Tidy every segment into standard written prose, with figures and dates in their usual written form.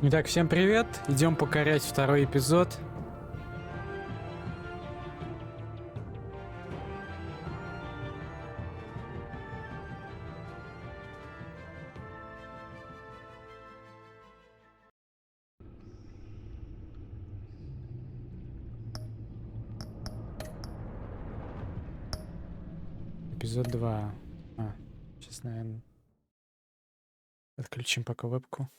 Итак, всем привет. Идем покорять второй эпизод. Эпизод 2. Сейчас, наверное, отключим пока вебку.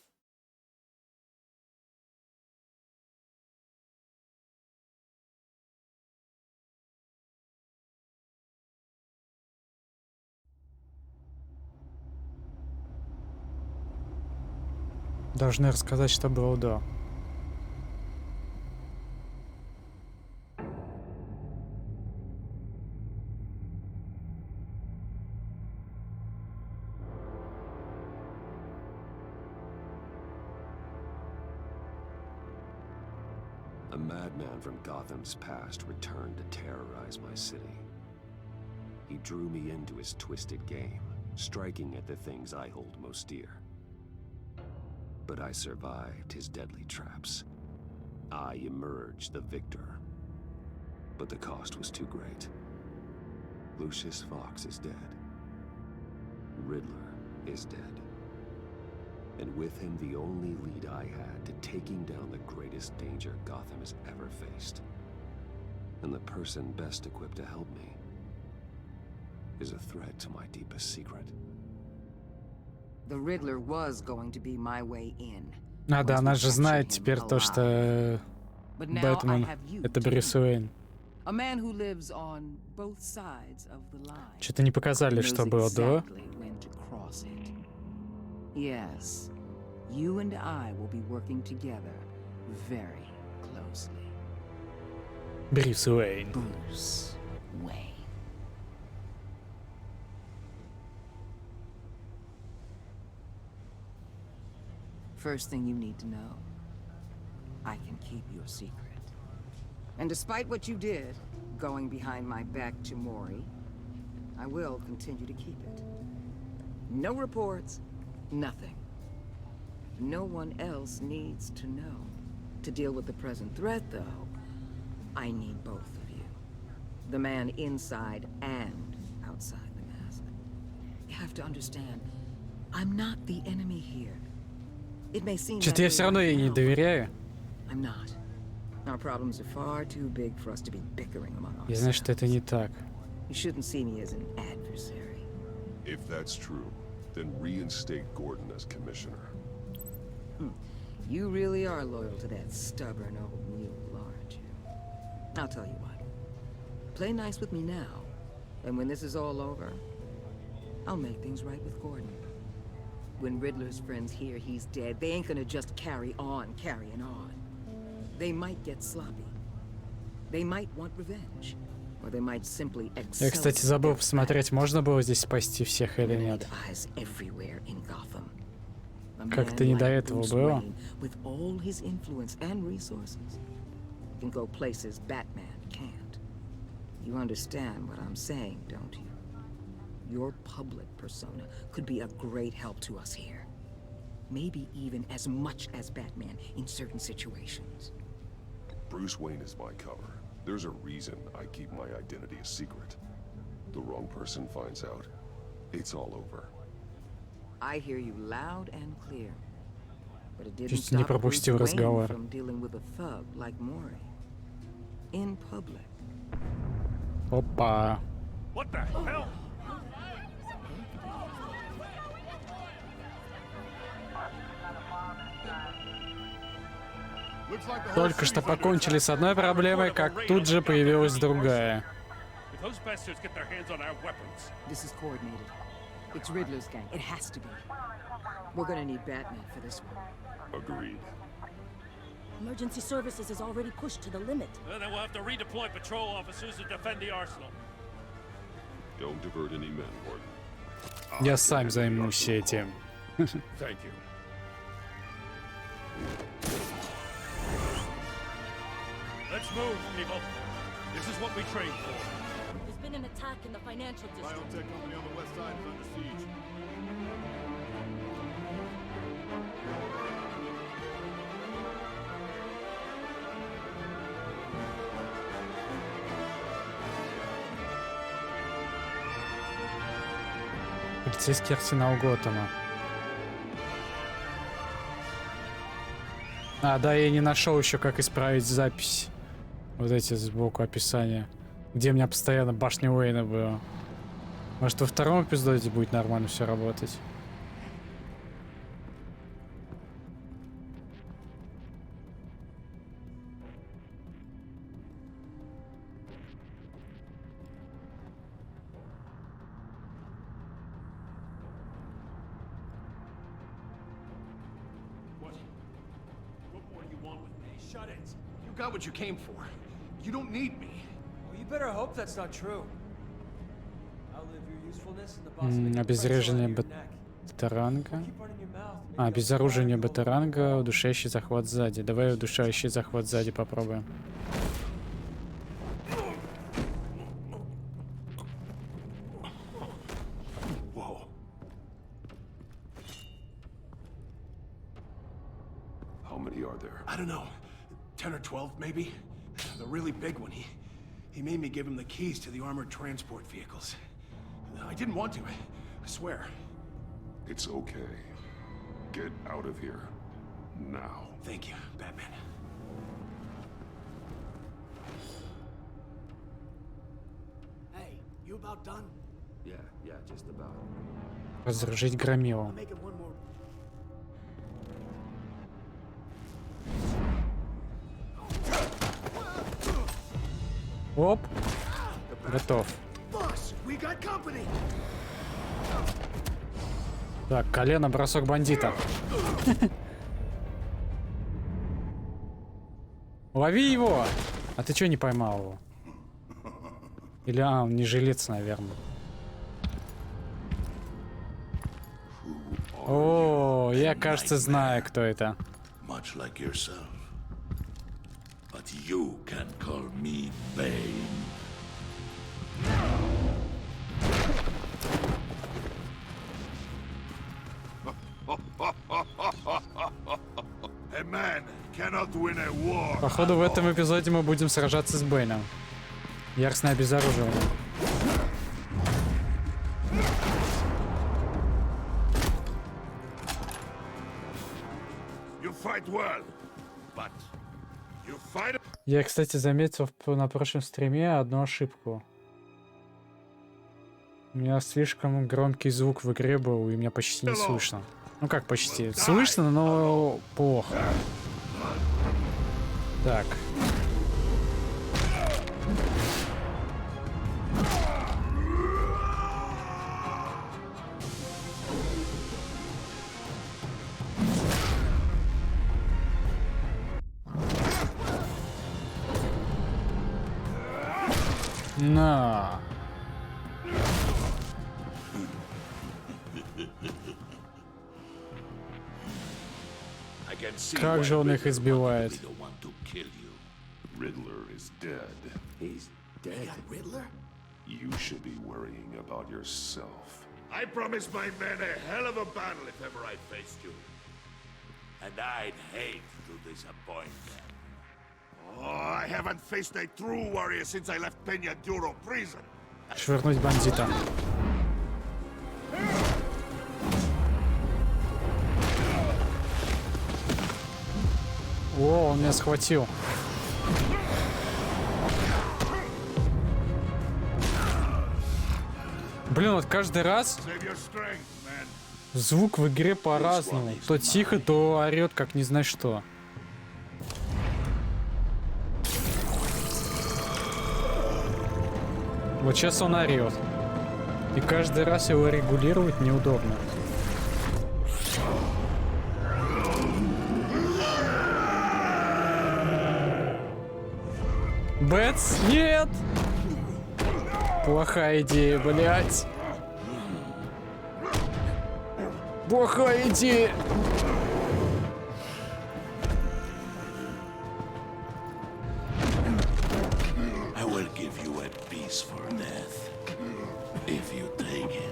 Должны рассказать, что было до. A madman from Gotham's past returned to terrorize my city. He drew me into his twisted game, striking at the things I hold most dear. But I survived his deadly traps. I emerged the victor. But the cost was too great. Lucius Fox is dead. Riddler is dead. And with him the only lead I had to taking down the greatest danger Gotham has ever faced. And the person best equipped to help me is a threat to my deepest secret. The Riddler was going to be my way in. Да, она же знает теперь то, что Бэтмен — это Брюс Уэйн. Что-то не показали, что было до. Yes, you and I will be working together very closely. Брюс Уэйн. Bruce Wayne. First thing you need to know, I can keep your secret. And despite what you did, going behind my back to Maury, I will continue to keep it. No reports, nothing. No one else needs to know. To deal with the present threat, though, I need both of you. The man inside and outside the mask. You have to understand, I'm not the enemy here. It may seem Что-то я все равно ей не доверяю. I'm not. Our problems are far too big for us to be bickering among ourselves. Я знаю, что это не так. You shouldn't see me as an adversary. If that's true, then reinstate Gordon as commissioner. You really are loyal to that stubborn old mule, aren't you? I'll tell you what. Play nice with me now, and when this is all over, I'll make things right with Gordon. When Riddler's friends hear he's dead, they ain't gonna just carry on carrying on. They might get sloppy. They might want revenge. Or they might simply excel. Я, кстати, забыл посмотреть, можно было здесь спасти всех или нет. Как-то не до этого было. With all his influence and resources, can go places Batman can't. You understand what I'm saying, don't you? Your public persona could be a great help to us here. Maybe even as much as Batman in certain situations. Bruce Wayne is my cover. There's a reason I keep my identity a secret. The wrong person finds out, it's all over. I hear you loud and clear. But it didn't Чуть не stop Bruce пропустил Wayne разговор. from dealing with a thug like Maury. In public. Опа. What the hell? Только что покончили с одной проблемой, как тут же появилась другая. This is coordinated. It's Riddler's gang. It has to be. We're gonna need Batman for this one. Agreed. Emergency services is already pushed to the limit. Then we'll have to redeploy patrol officers to defend the arsenal. Don't divert any men, Gordon. Я сам займусь этим. Thank you. Let's move, people. This is what we trained for. There's been an attack in the financial district. Biotech company on the west side is under siege. Полицейский арсенал Готэма. А, да, я не нашел еще, как исправить запись. Вот эти сбоку описания. Где у меня постоянно башня Уэйна была. Может, во втором эпизоде будет нормально все работать. Got what you came for. You don't need me. Well, you better hope that's not true. I'll live your usefulness in the boss. Обезвреживание бета-ранга. А, обезоружение бета-ранга, удушающий захват сзади. Давай удушающий захват сзади попробуем. How many are there? I don't know. 10 or 12, maybe? The really big one, he made me give him the keys to the armored transport vehicles. I didn't want to, I swear. It's okay. Get out of here. Now. Thank you, Batman. Hey, you about done? Yeah, just about. Разоружить громилу. I'll make it one more. Оп. Готов. Так, колено, бросок бандита. Лови его! А ты чё не поймал его? Или, он не жилец, наверное. О, я, кажется, знаю, кто это. Much like yourself. But you can call me Bane. A man cannot win a war. Походу, в этом эпизоде мы будем сражаться с Бэйном. Яростное обезоруживание. You fight well, but you fight. Я, кстати, заметил на прошлом стриме одну ошибку. У меня слишком громкий звук в игре был, и меня почти не слышно. Ну как почти? Слышно, но плохо. Так. На. Как же он их избивает. Riddler is dead. He's dead. Riddler? You should be worrying about yourself. I promised my men a hell of a battle if ever I faced you. And I'd hate to disappoint them. Oh, I haven't faced a true warrior since I left Peña Duro prison. Швырнуть бандита. О, он меня схватил. Блин, вот каждый раз звук в игре по-разному. То тихо, то орет, как не знаю что. Вот сейчас он орет. И каждый раз его регулировать неудобно. Бэтс, нет! Плохая идея, блядь. Плохая идея. I will give you a peaceful death if you take it.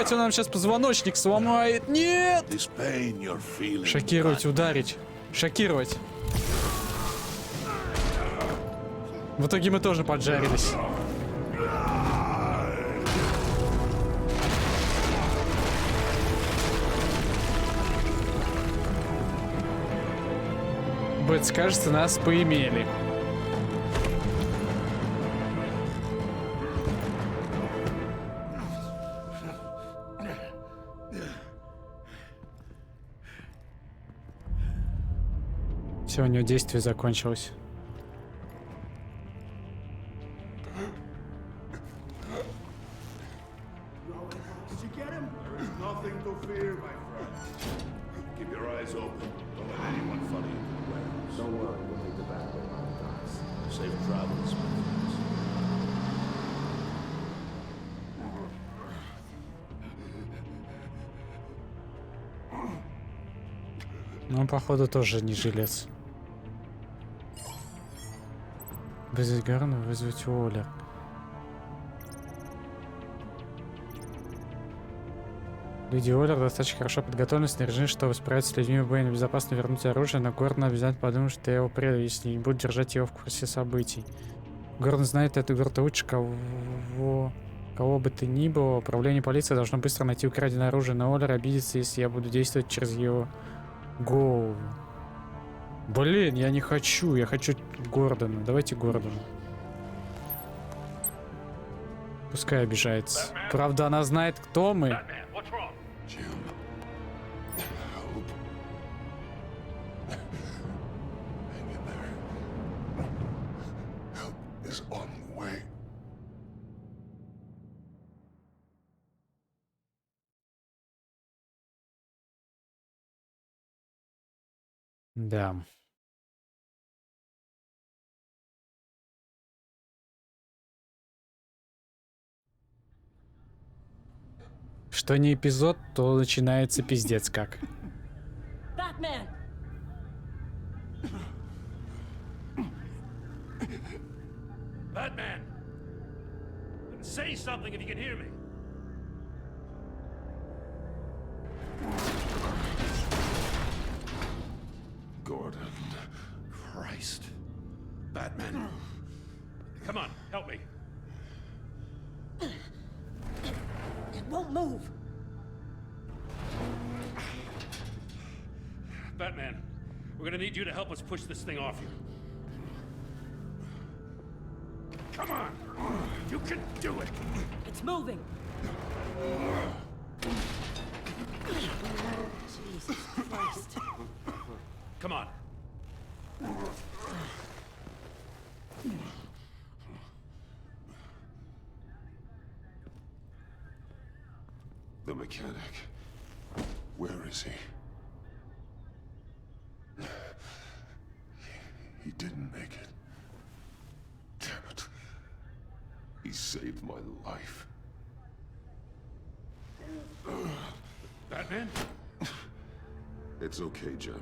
Блять, он нам сейчас позвоночник сломает. Нет! This pain you're feeling, Шокировать, Batman. ударить. Шокировать. В итоге мы тоже поджарились. Бэтс, кажется, нас поимели. Все, у него действие закончилось. Did you get him? There's nothing to fear, my friend. Keep your eyes open. Don't let anyone funny into the warehouse. Don't worry, we'll make the Batman on the docks. Safe travels, my friends. Ну, он, походу, тоже не жилец. Вызвать Гарна, вызвать Уоллер. Люди Уоллер достаточно хорошо подготовлены, снаряжены, чтобы справиться с людьми Бэйна, безопасно вернуть оружие, но Гордон обязательно подумает, что я его преду, если не буду держать его в курсе событий. Гордон знает эту игру лучше кого бы ты ни было. Управление полиции должно быстро найти украденное оружие, но Уоллер обидится, если я буду действовать через его голову. Блин, я не хочу, я хочу Гордона. Давайте Гордона. Пускай обижается. Правда, она знает, кто мы. Jim, help. Hang in there. Help is on the way. Да. Что не эпизод, то начинается пиздец как. Batman! Batman! Say something if you can hear me. Gordon. Christ. Batman. Come on, help me. It won't move. Batman, we're gonna need you to help us push this thing off you. Come on! You can do it! It's moving. Jesus Christ. Come on. The mechanic. Where is he? He didn't make it. Damn it. He saved my life. Batman? It's okay, Jim.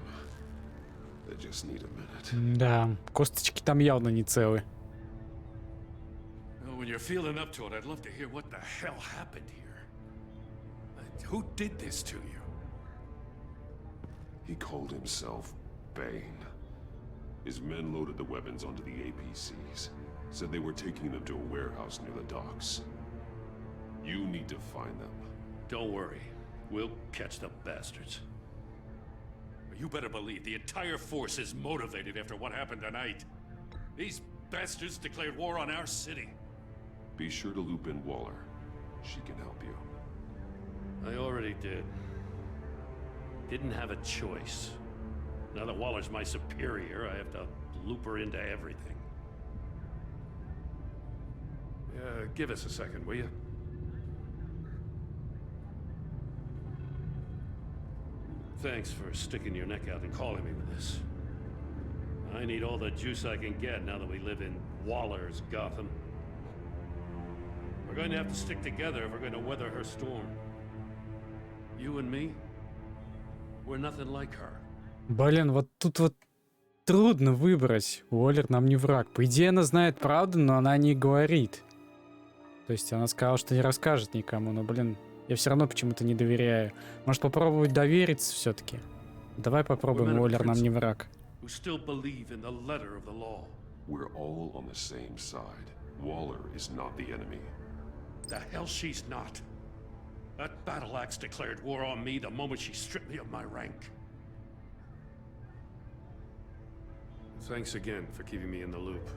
I just need a minute. Да, косточки там явно не целы. Well, when you're feeling up to it, I'd love to hear what the hell happened here. Who did this to you? He called himself Bane. His men loaded the weapons onto the APCs. Said they were taking them to a warehouse near the docks. You need to find them. Don't worry. We'll catch the bastards. You better believe the entire force is motivated after what happened tonight. These bastards declared war on our city. Be sure to loop in Waller. She can help you. I already did. Didn't have a choice. Now that Waller's my superior, I have to loop her into everything. Give us a second, will you? Thanks for sticking your neck out and calling me with this. I need all the juice I can get now that we live in Waller's Gotham. We're going to have to stick together if we're going to weather her storm. You and me, we're nothing like her. Блин, вот тут вот трудно выбрать. Уоллер нам не враг. По идее, она знает правду, но она не говорит. То есть она сказала, что не расскажет никому, но, блин, Я все равно почему-то не доверяю. Может попробовать довериться все-таки? Давай попробуем, Уоллер нам не враг. Who still believe in the letter of the law. We're all on the same side. Waller is not the enemy. The hell she's not. That battle axe declared war on me the moment she stripped me of my rank. Thanks again for keeping me in the loop.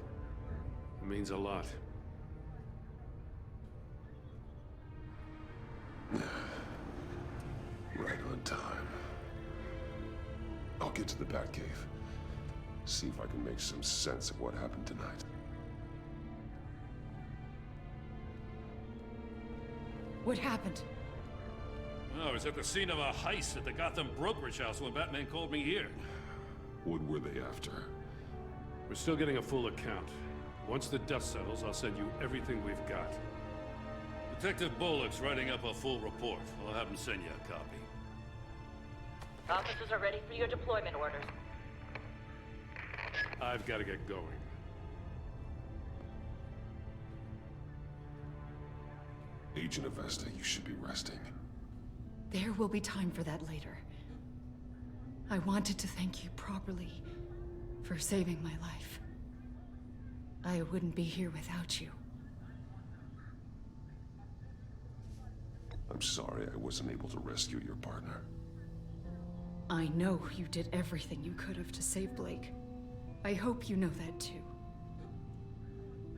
It means a lot. Right on time. I'll get to the Batcave. See if I can make some sense of what happened tonight. What happened? I was at the scene of a heist at the Gotham brokerage house when Batman called me here. What were they after? We're still getting a full account. Once the dust settles, I'll send you everything we've got. Detective Bullock's writing up a full report. I'll have him send you a copy. Officers are ready for your deployment orders. I've got to get going. Agent Avesta, you should be resting. There will be time for that later. I wanted to thank you properly for saving my life. I wouldn't be here without you. I'm sorry I wasn't able to rescue your partner. I know you did everything you could have to save Blake. I hope you know that too.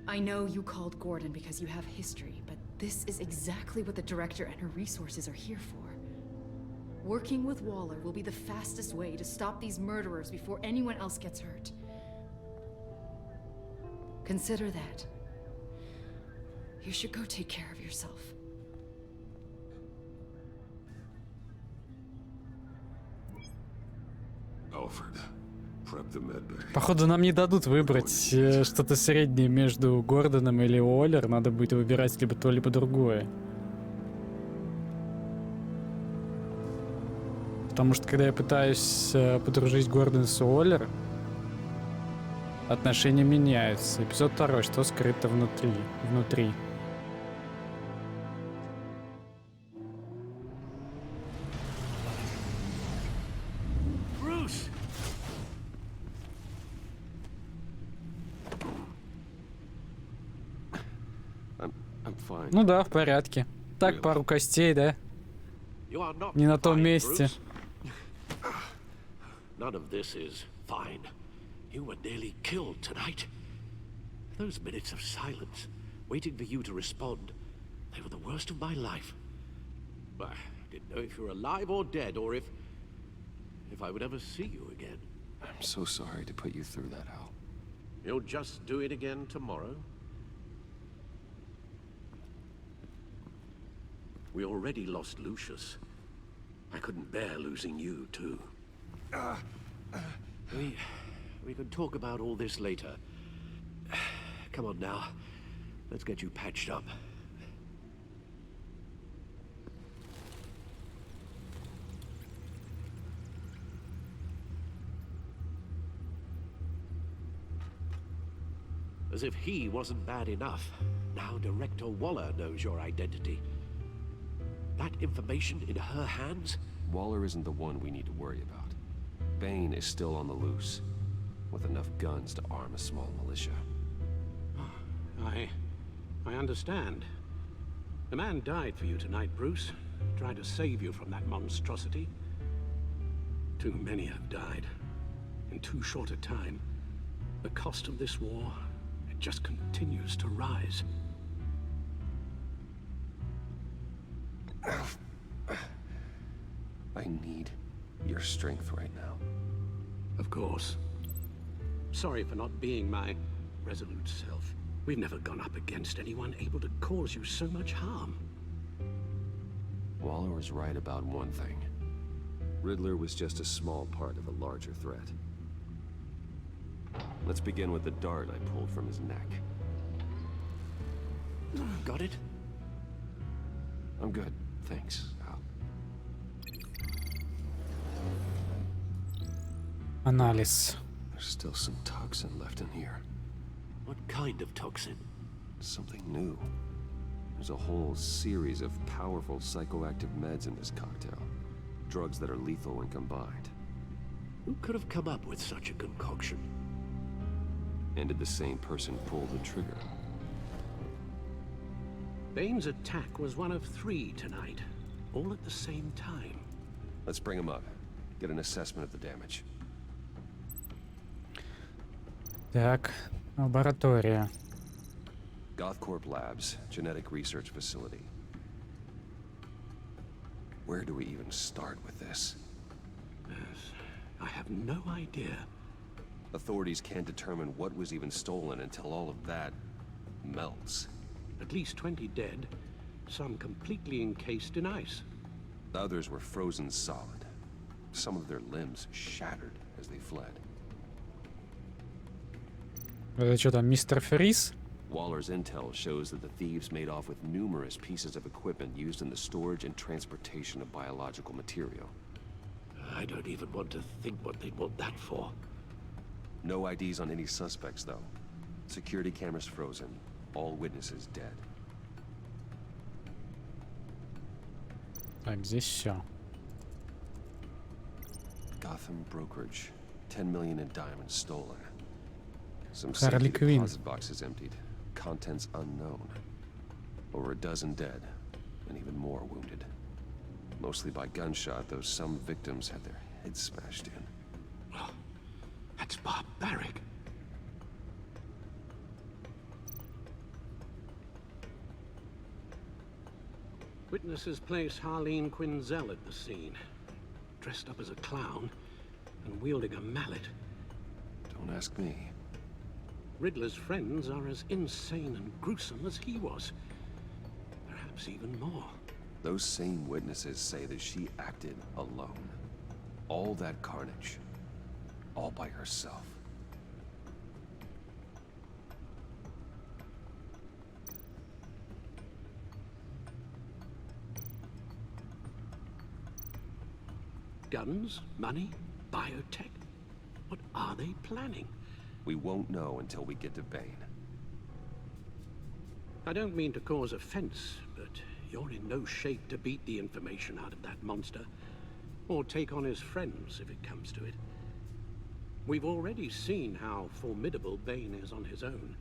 I know you called Gordon because you have history, but this is exactly what the director and her resources are here for. Working with Waller will be the fastest way to stop these murderers before anyone else gets hurt. Consider that. You should go take care of yourself. Alfred, prep the medbay. Походу, нам не дадут выбрать что-то среднее между Гордоном или Уоллер. Надо будет выбирать либо то, либо другое. Потому что, когда я пытаюсь подружить Гордона с Уоллер, отношения меняются. Эпизод 2. Что скрыто внутри. I'm fine. Ну да, в порядке. Так, пару костей, да? Не на том месте. None of this is fine. You were nearly killed tonight. Those minutes of silence, waiting for you to respond, they were the worst of my life. I didn't know if you were alive or dead, or if I would ever see you again. I'm so sorry to put you through that, Al. You'll just do it again tomorrow? We already lost Lucius. I couldn't bear losing you, too. We can talk about all this later. Come on now. Let's get you patched up. As if he wasn't bad enough. Now Director Waller knows your identity. That information in her hands? Waller isn't the one we need to worry about. Bane is still on the loose, with enough guns to arm a small militia. I understand. The man died for you tonight, Bruce. Trying to save you from that monstrosity. Too many have died. In too short a time. The cost of this war, it just continues to rise. I need your strength right now. Of course. Sorry for not being my resolute self. We've never gone up against anyone able to cause you so much harm. Waller was right about one thing. Riddler was just a small part of a larger threat. Let's begin with the dart I pulled from his neck. Got it? I'm good, thanks, Al. Анализ. There's still some toxin left in here. What kind of toxin? Something new. There's a whole series of powerful psychoactive meds in this cocktail. Drugs that are lethal when combined. Who could have come up with such a concoction? And did the same person pull the trigger? Bane's attack was one of 3 tonight, all at the same time. Let's bring him up. Get an assessment of the damage. Так, лаборатория. Gothcorp Labs, genetic research facility. Where do we even start with this? Yes, I have no idea. Authorities can't determine what was even stolen until all of that melts. At least 20 dead, some completely encased in ice. Others were frozen solid. Some of their limbs shattered as they fled. Это что там, мистер Фриз? Waller's intel shows that the thieves made off with numerous pieces of equipment used in the storage and transportation of biological material. I don't even want to think what they'd want that for. No IDs on any suspects, though. Security cameras frozen. All witnesses dead. Так, здесь все. Gotham brokerage. 10 million in diamonds stolen. Some Harley safety Quinn. deposit boxes emptied. Contents unknown. Over a dozen dead, and even more wounded. Mostly by gunshot, though some victims had their heads smashed in. Oh, that's barbaric. Witnesses place Harleen Quinzel at the scene, dressed up as a clown and wielding a mallet. Don't ask me. Riddler's friends are as insane and gruesome as he was. Perhaps even more. Those same witnesses say that she acted alone. All that carnage. All by herself. Guns, money, biotech. What are they planning? We won't know until we get to Bane. I don't mean to cause offense, but you're in no shape to beat the information out of that monster, or take on his friends if it comes to it. We've already seen how formidable Bane is on his own.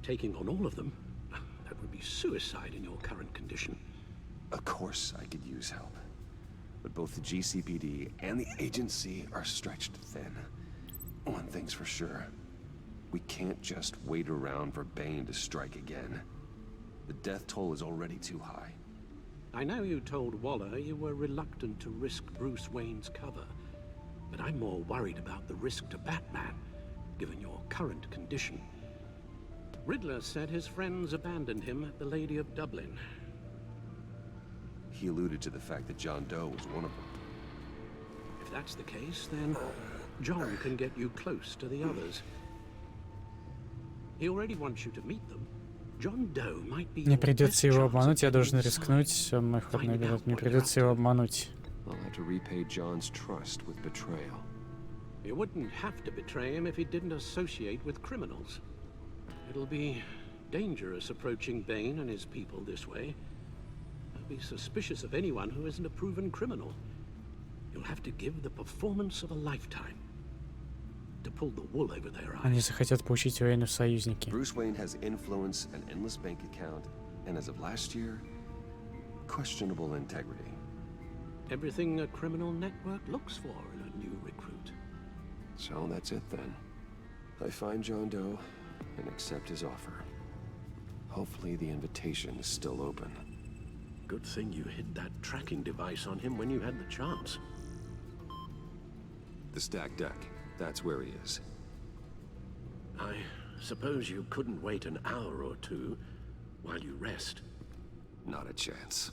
Taking on all of them, that would be suicide in your current condition. Of course I could use help. But both the GCPD and the agency are stretched thin. One thing's for sure. We can't just wait around for Bane to strike again. The death toll is already too high. I know you told Waller you were reluctant to risk Bruce Wayne's cover, but I'm more worried about the risk to Batman, given your current condition. Riddler said his friends abandoned him at the Lady of Dublin. He alluded to the fact that John Doe was one of them. If that's the case, then John can get you close to the others. He already wants you to meet them. John Doe might be. Мне придется его обмануть, я должен рискнуть. Мой входной билет. Мне придется его обмануть. I'll have to repay John's trust with betrayal. You wouldn't have to betray him if he didn't associate with criminals. It'll be dangerous approaching Bane and his people this way. I'll be suspicious of anyone who isn't a proven criminal. You'll have to give the performance of a lifetime to pull the wool over their eyes. Они захотят получить Уэйна в союзники. Bruce Wayne has influence, an endless bank account, and as of last year, questionable integrity. Everything a criminal network looks for in a new recruit. So that's it then. I find John Doe and accept his offer. Hopefully the invitation is still open. Good thing you hid that tracking device on him when you had the chance. The stacked deck, that's where he is. I suppose you couldn't wait an hour or two while you rest. Not a chance.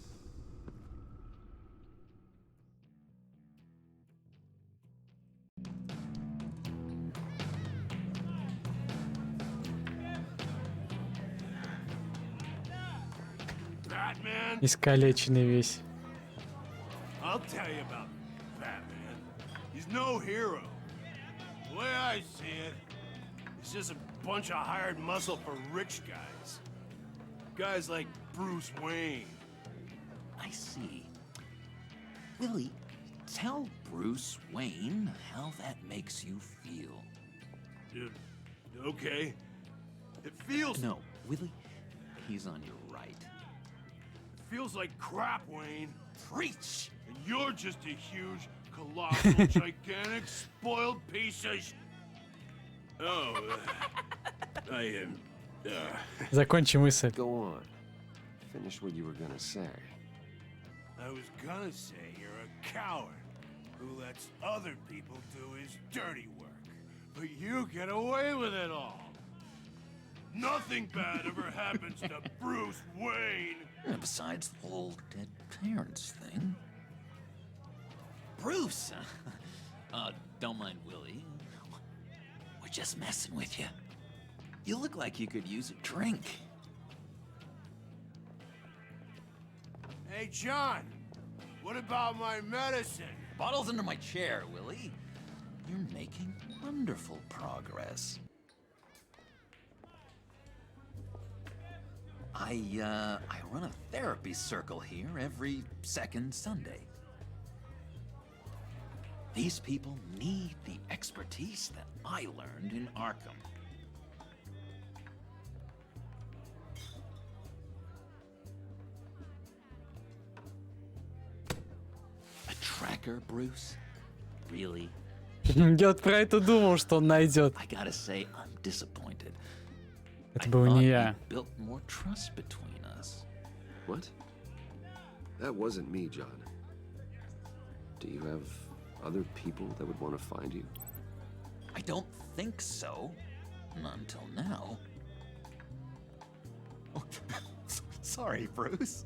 Batman? Искалеченный весь. I'll tell you about Batman. He's no hero. The way I see it, he's just a bunch of hired muscle for rich guys. Guys like Bruce Wayne. I see. Willie, tell Bruce Wayne how that makes you feel. Okay. It feels... No, Willie, he's on your right. It feels like crap, Wayne. Preach! And you're just a huge, colossal, gigantic, spoiled piece of... Oh, I am... Закончи мысль. Go on. Finish what you were gonna say. I was gonna say you're a coward who lets other people do his dirty work. But you get away with it all. Nothing bad ever happens to Bruce Wayne. And besides the whole dead parents thing. Bruce! Don't mind Willie. We're just messing with you. You look like you could use a drink. Hey, John. What about my medicine? Bottle's under my chair, Willie. You're making wonderful progress. I run a therapy circle here every second Sunday. These people need the expertise that I learned in Arkham. A tracker, Bruce? Really? Я вот про это думал, что он найдет. I gotta say, I'm disappointed. Это был не я. Built more trust between us. What? That wasn't me, John. Do you have other people that would want to find you? I don't think so. Not until now. Oh, sorry, Bruce.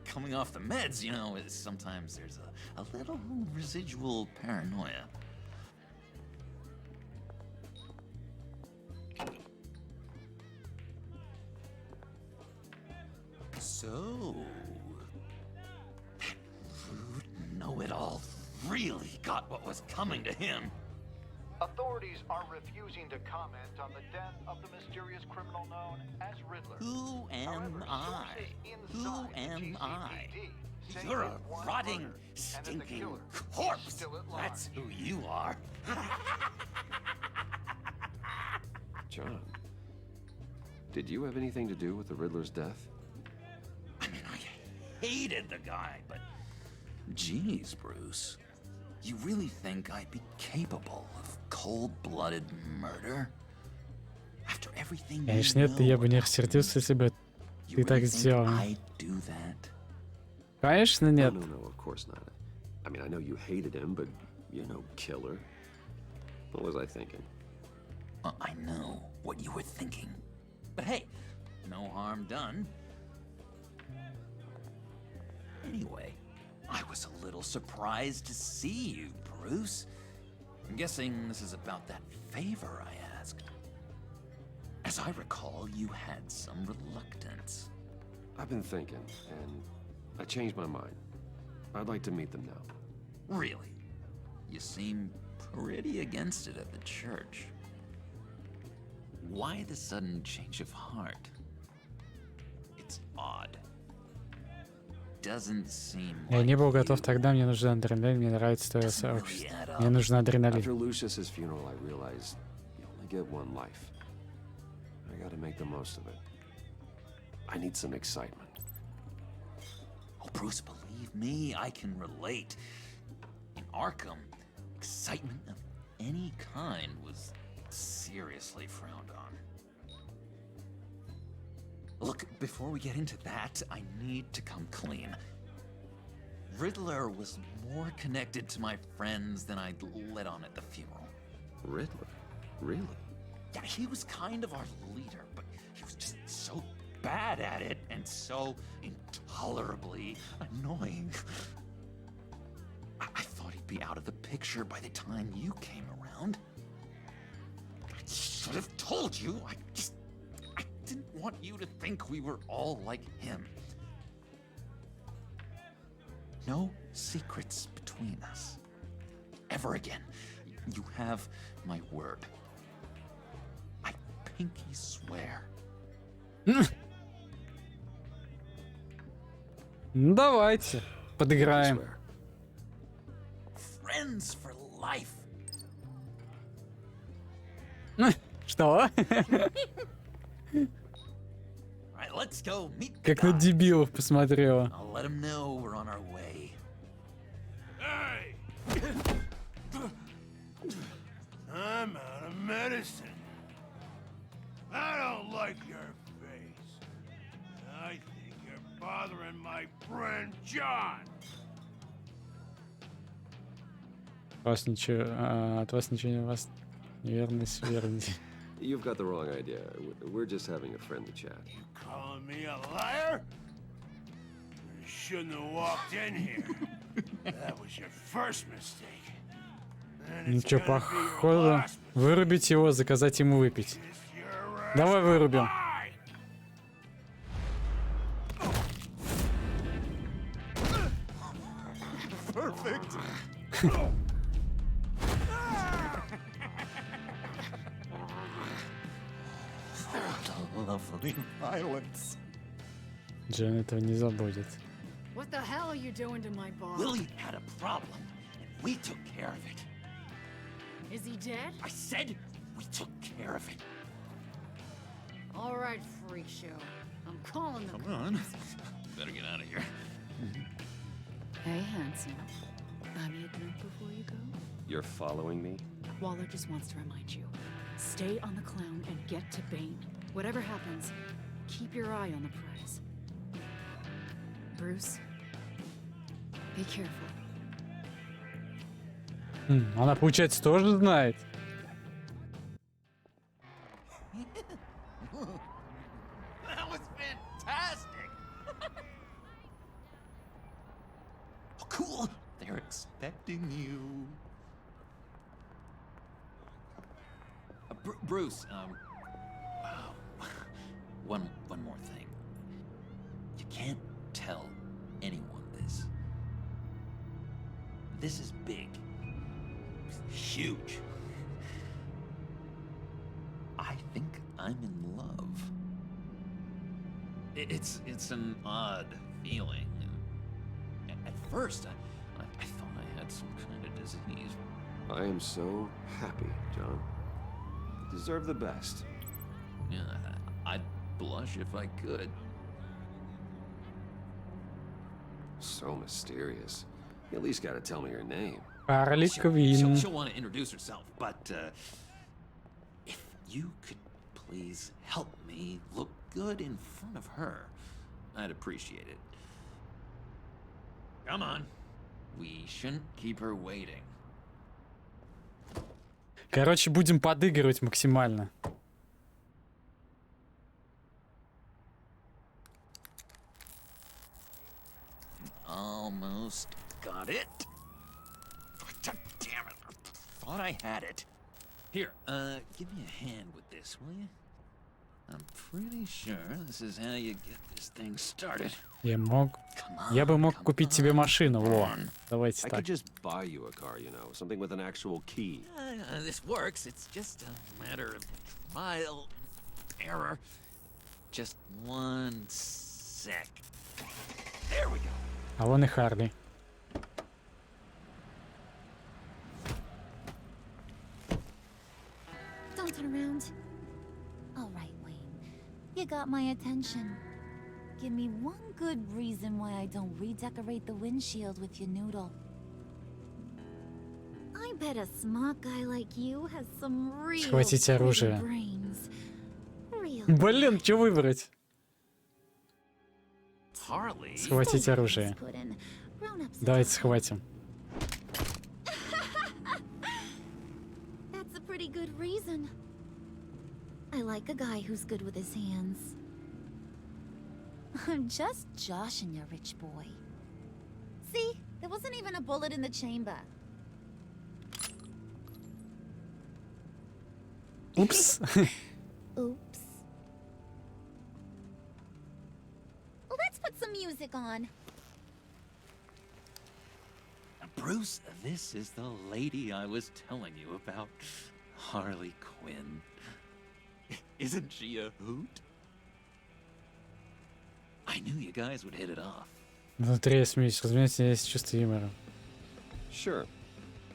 Coming off the meds, you know, sometimes there's a little residual paranoia. So, that rude know-it-all really got what was coming to him. Authorities are refusing to comment on the death of the mysterious criminal known as Riddler. Who am I? Who am I? You're a rotting, stinking corpse. That's who you are. John, did you have anything to do with the Riddler's death? I mean, I hated the guy, but geez, Bruce, you really think I'd be capable of cold-blooded murder? After everything Конечно, нет, я бы не рассердился, если бы ты так сделал. Конечно, нет. No, of course not. I mean, I know you hated him, but you're no killer. What was I thinking? I know what you were thinking. But hey, no harm done. Anyway, I was a little surprised to see you, Bruce. I'm guessing this is about that favor I asked. As I recall, you had some reluctance. I've been thinking, and I changed my mind. I'd like to meet them now. Really? You seem pretty against it at the church. Why the sudden change of heart? It's odd. Doesn't seem Я не был готов тогда, мне нужен адреналин, мне нравится твое сообщество. Мне нужен адреналин. After Lucius's funeral, I realized you only get one life. I gotta make the most of it. I need some excitement. Oh, Bruce, believe me, I can relate. In Arkham, excitement of any kind was seriously frowned on. Look, before we get into that, I need to come clean. Riddler was more connected to my friends than I'd let on at the funeral. Riddler? Really? Yeah, he was kind of our leader, but he was just so bad at it and so intolerably annoying. I thought he'd be out of the picture by the time you came around. I should have told you. I didn't want you to think we were all like him. No secrets between us. Ever again. You have my word. I pinky swear. Ну давайте, подыграем. Friends for life. Что? Right, let's go meet the Как на guys. дебилов посмотрела. I'll let them know we're on our way. Hey! I'm out of medicine. I don't like your face. I think you're bothering my friend John. От вас ничего не вас неверность верните. You've got the wrong idea. We're just having a friendly chat. You calling me a liar? You shouldn't have walked in here. That was your first mistake. And Ну it's чё, gonna be your походу, last вырубить его, заказать ему выпить. mistake. Your Давай ass вырубим. mine. Perfect. Lovely violence. Джен этого не забудет. What the hell are you doing to my boss? Willie had a problem, and we took care of it. Is he dead? I said we took care of it. All right, freak show. I'm calling them. Come on. Better get out of here. Hey, handsome. Buy me a drink before you go? You're following me? Waller just wants to remind you. Stay on the clown and get to Bane. Whatever happens, keep your eye on the prize. Bruce, be careful. Она, получается, тоже знает. That was fantastic. Oh, cool. They're expecting you. Bruce, one more thing. You can't tell anyone this. This is big. Huge. I think I'm in love. It's an odd feeling. At first, I thought I had some kind of disease. I am so happy, John. You deserve the best. Yeah, I'd blush if I could. So mysterious. You at least gotta tell me your name. Харли She'll Квинн. want to introduce herself, but if you could please help me look good in front of her, I'd appreciate it. Come on. We shouldn't keep her waiting. Короче, будем подыгрывать максимально. Almost got it. Damn it. Thought I had it. Here, give me a hand with this, will you? I'm pretty sure this is how you get this thing started. Я бы мог купить тебе машину. Во, давайте I так. could just buy you a car, you know, something with an actual key. This works. It's just a matter of trial and error. Just one sec. There we go. А вон и Харли. Don't turn around. All right, Wayne. You got my attention. Give me one good reason why I don't redecorate the windshield with your noodle. I bet a smart guy like you has some real Схватить оружие. brains. Real. Блин, что выбрать? Harley. Схватить оружие. Давайте схватим. That's a pretty good reason. I like a guy who's good with his hands. I'm just joshing you, rich boy. See? There wasn't even a bullet in the chamber. Упс. Oops. Let's put some music on. Bruce, this is the lady I was telling you about. Harley Quinn. Isn't she a hoot? I knew you guys would hit it off. Внутри я смеюсь, разумеется, есть чувство юмора. Sure,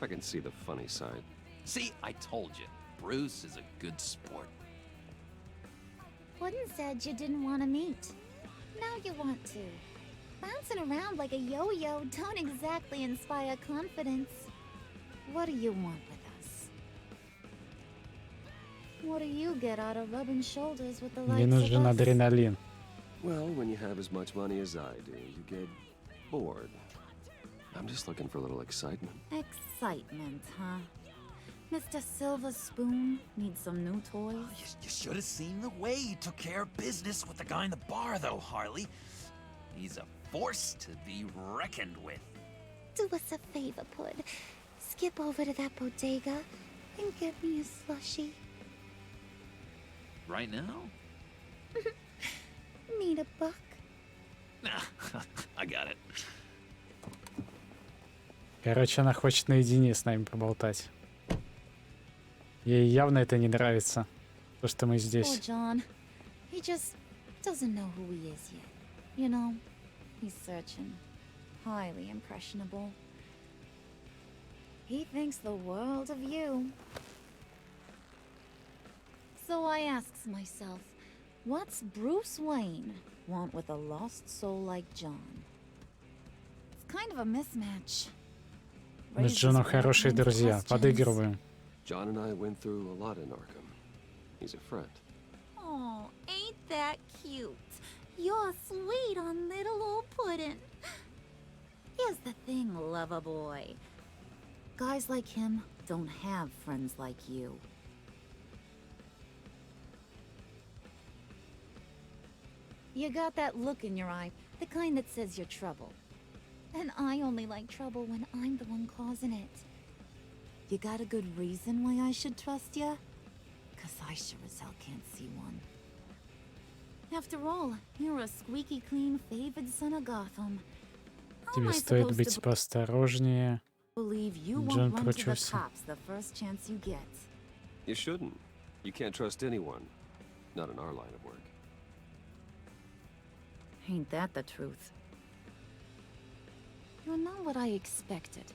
I can see the funny side. See, I told you, Bruce is a good sport. Wooden said you didn't want to meet. Now you want to. Bouncing around like a yo-yo don't exactly inspire confidence. What do you want with us? What do you get out of rubbing shoulders with the Мне likes нужен of us? адреналин. Well, when you have as much money as I do, you get bored. I'm just looking for a little excitement. Excitement, huh? Mr. Silver Spoon needs some new toys? You should have seen the way he took care of business with the guy in the bar, though, Harley. He's a force to be reckoned with. Do us a favor, Pud. Skip over to that bodega and get me a slushie. Right now? Need a buck? Nah, I got it. Короче, она хочет наедине с нами поболтать. Ей явно это не нравится, то, что мы Poor здесь. John. He just doesn't know who he is yet. You know, he's searching. Highly impressionable. He thinks the world of you. So I asks myself, what's Bruce Wayne want with a lost soul like John? It's kind of a mismatch. Мы с Джоном хорошие друзья, подыгрываем. John and I went through a lot in Arkham. He's a friend. Oh, ain't that cute? You're sweet on little old puddin'. Here's the thing, lover boy. Guys like him don't have friends like you. You got that look in your eye, the kind that says you're trouble. And I only like trouble when I'm the one causing it. You got a good reason why I should trust you? 'Cause I sure as hell can't see one. After all, you're a squeaky clean favored son of Gotham. How am Тебе I стоит supposed быть to поосторожнее. believe you Джон won't run to the прочувся. cops the first chance you get? You shouldn't. You can't trust anyone. Not in our line of work. Ain't that the truth? You're not what I expected.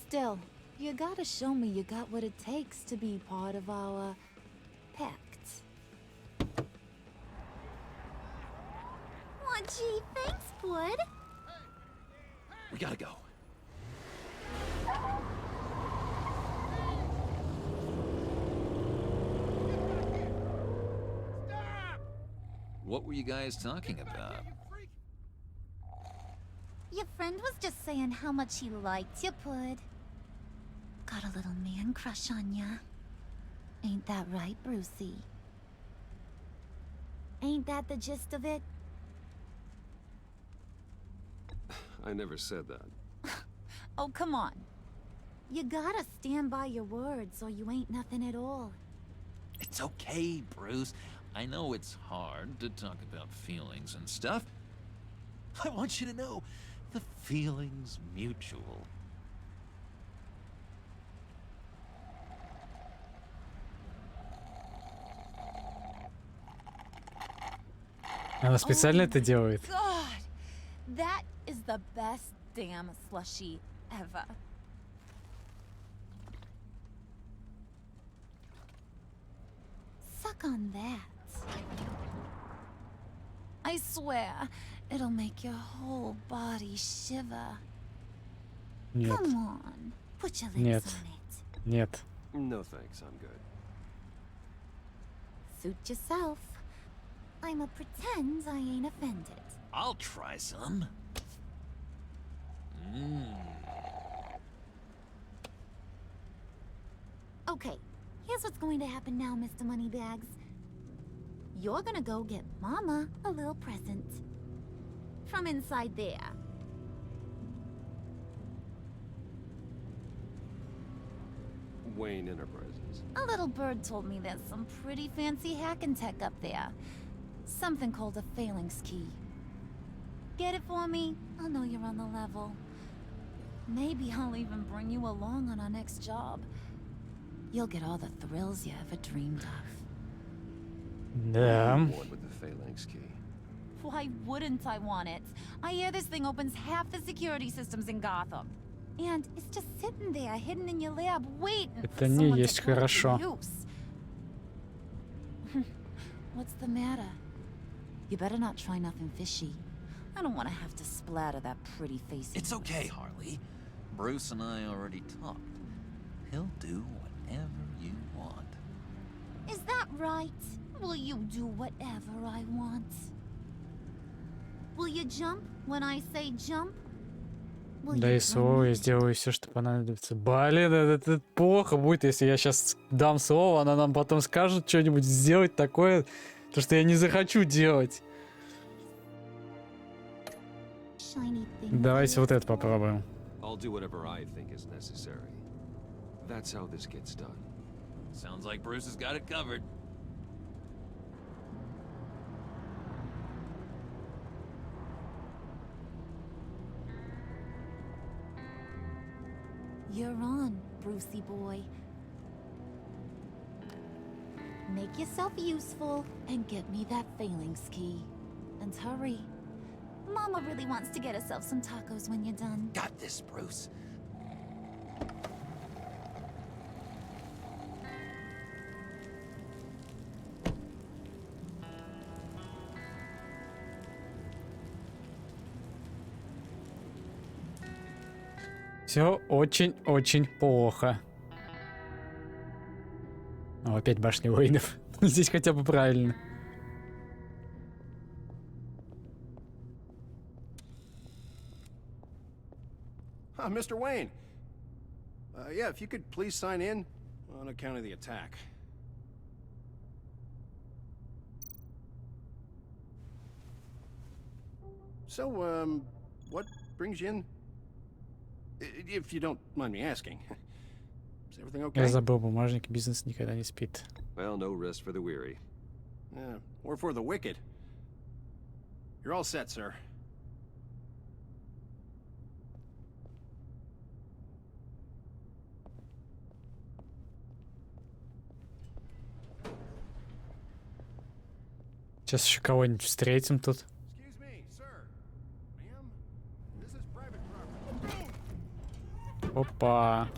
Still, you gotta show me you got what it takes to be part of our pact. Oh, gee, thanks, Bud. We gotta go. What were you guys talking about? Your friend was just saying how much he liked you, Pud. Got a little man crush on ya. Ain't that right, Brucey? Ain't that the gist of it? I never said that. Oh, come on. You gotta stand by your words or you ain't nothing at all. It's okay, Bruce. I know it's hard to talk about feelings and stuff. I want you to know the feeling's mutual. Она специально это делает. God, that is the best damn slushie ever. Suck on that. I swear, it'll make your whole body shiver. Нет, Come on, put your lips Нет. on it. нет. No thanks, I'm good. Suit yourself. I'ma pretend I ain't offended. I'll try some. Okay, here's what's going to happen now, Mr. Moneybags. You're gonna go get Mama a little present. From inside there. Wayne Enterprises. A little bird told me there's some pretty fancy hacking tech up there. Something called a phalanx key. Get it for me? I'll know you're on the level. Maybe I'll even bring you along on our next job. You'll get all the thrills you ever dreamed of. Да. One with the phalanx key. Why wouldn't I want it? I hear this thing opens half the security systems in Gotham. And it's just sitting there, hidden in your lab, waiting Это for не someone есть to put it to хорошо. use. What's the matter? You better not try nothing fishy. I don't want to have to splatter that pretty face. It's okay, Harley. Bruce and I already talked. He'll do whatever you want. Is that right? Will you do whatever I want? Will you jump when I say jump? Will Да you и слово, я сделаю все, что понадобится. Блин, это плохо будет, если я сейчас дам слово, она нам потом скажет что-нибудь сделать такое, то что я не захочу делать. Давайте вот это попробуем. I'll do whatever I think is necessary. That's how this gets done. Sounds like Bruce has got it covered. You're on, Brucey boy. Make yourself useful and get me that failings key. And hurry. Mama really wants to get herself some tacos when you're done. Got this, Bruce. Все очень-очень плохо. О, опять башня Уэйнов. Здесь хотя бы правильно. Mr. Wayne. Yeah, if you could please sign in on account of the attack. So, what brings you in? If you don't mind me asking. Is everything okay? Я забыл, бумажник, бизнес никогда не спит. Well, no rest for the weary. Yeah, or for the wicked. You're all set, sir. Сейчас еще кого-нибудь встретим тут. Опа.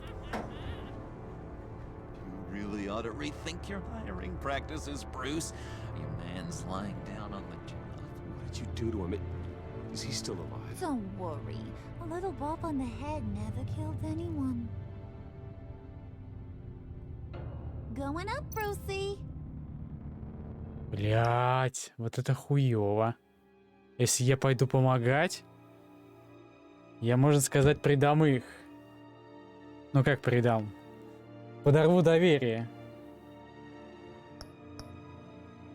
You really ought to rethink your hiring practices, Bruce. Your man's lying down on the job. What did you do to him? Is he still alive? Don't worry. A little bump on the head never killed anyone. Going up, Brucey. Блять, вот это хуёво. Если я пойду помогать, я, можно сказать, предам их. Ну как предам? Подорву доверие.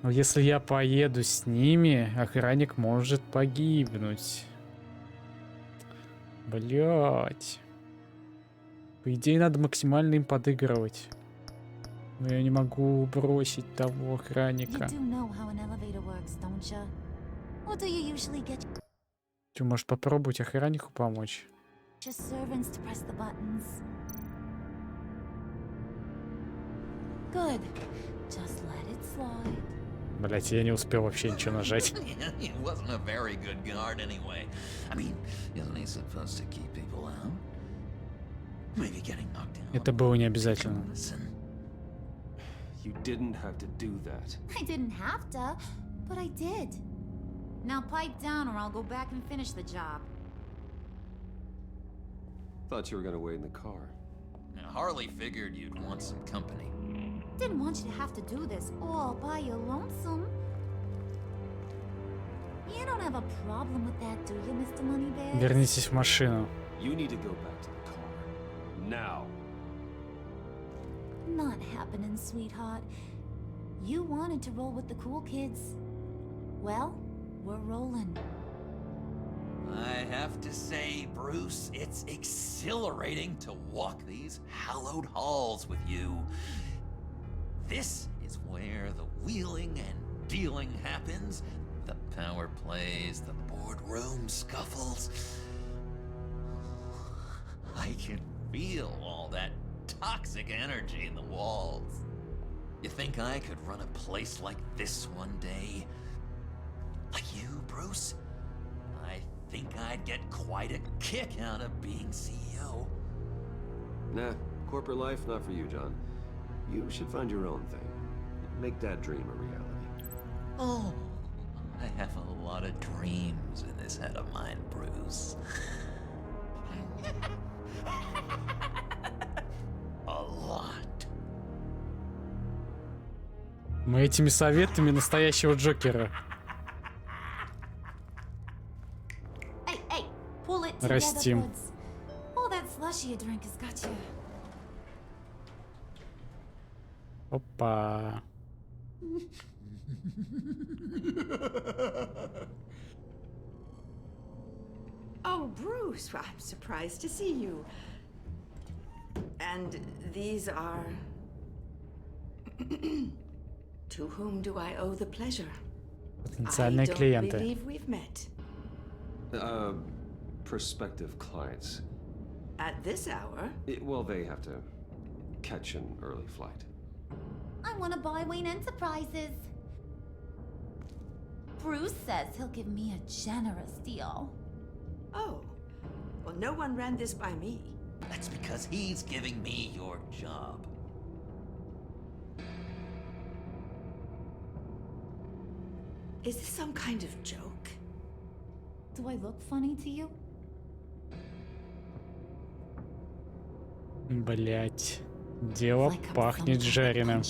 Но если я поеду с ними, охранник может погибнуть. Блять. По идее, надо максимально им подыгрывать. Но я не могу бросить того охранника. Ты можешь попробовать охраннику помочь? Блять, я не успел вообще ничего нажать. Это было не обязательно. You didn't have to do that. I didn't have to, but I did. Now pipe down or I'll go back and finish the job. Thought you were gonna wait in the car. Now, Harley figured you'd want some company. Didn't want you to have to do this all by your lonesome. You don't have a problem with that, do you, Mr. Moneybags? Вернитесь в машину. You need to go back to the car. Now. Not happening, sweetheart. You wanted to roll with the cool kids. Well, we're rolling. I have to say, Bruce, it's exhilarating to walk these hallowed halls with you. This is where the wheeling and dealing happens, the power plays, the boardroom scuffles. I can feel all that toxic energy in the walls. You think I could run a place like this one day? Like you, Bruce. I think I'd get quite a kick out of being CEO. Nah, corporate life, not for you, John. You should find your own thing. Make that dream a reality. Oh, I have a lot of dreams in this head of mine, Bruce. A lot. Мы этими советами настоящего Джокера растим. All that slushy you drink has got you. Опа. Oh, Bruce, well, I'm surprised to see you. And these are... To whom do I owe the pleasure? Потенциальные клиенты. I don't believe we've met. Prospective clients. At this hour? Well, they have to catch an early flight. I want to buy Wayne Enterprises. Bruce says he'll give me a generous deal. Oh, well, no one ran this by me. That's because he's giving me your job. Is this some kind of joke? Do I look funny to you? Блять, дело пахнет жареным.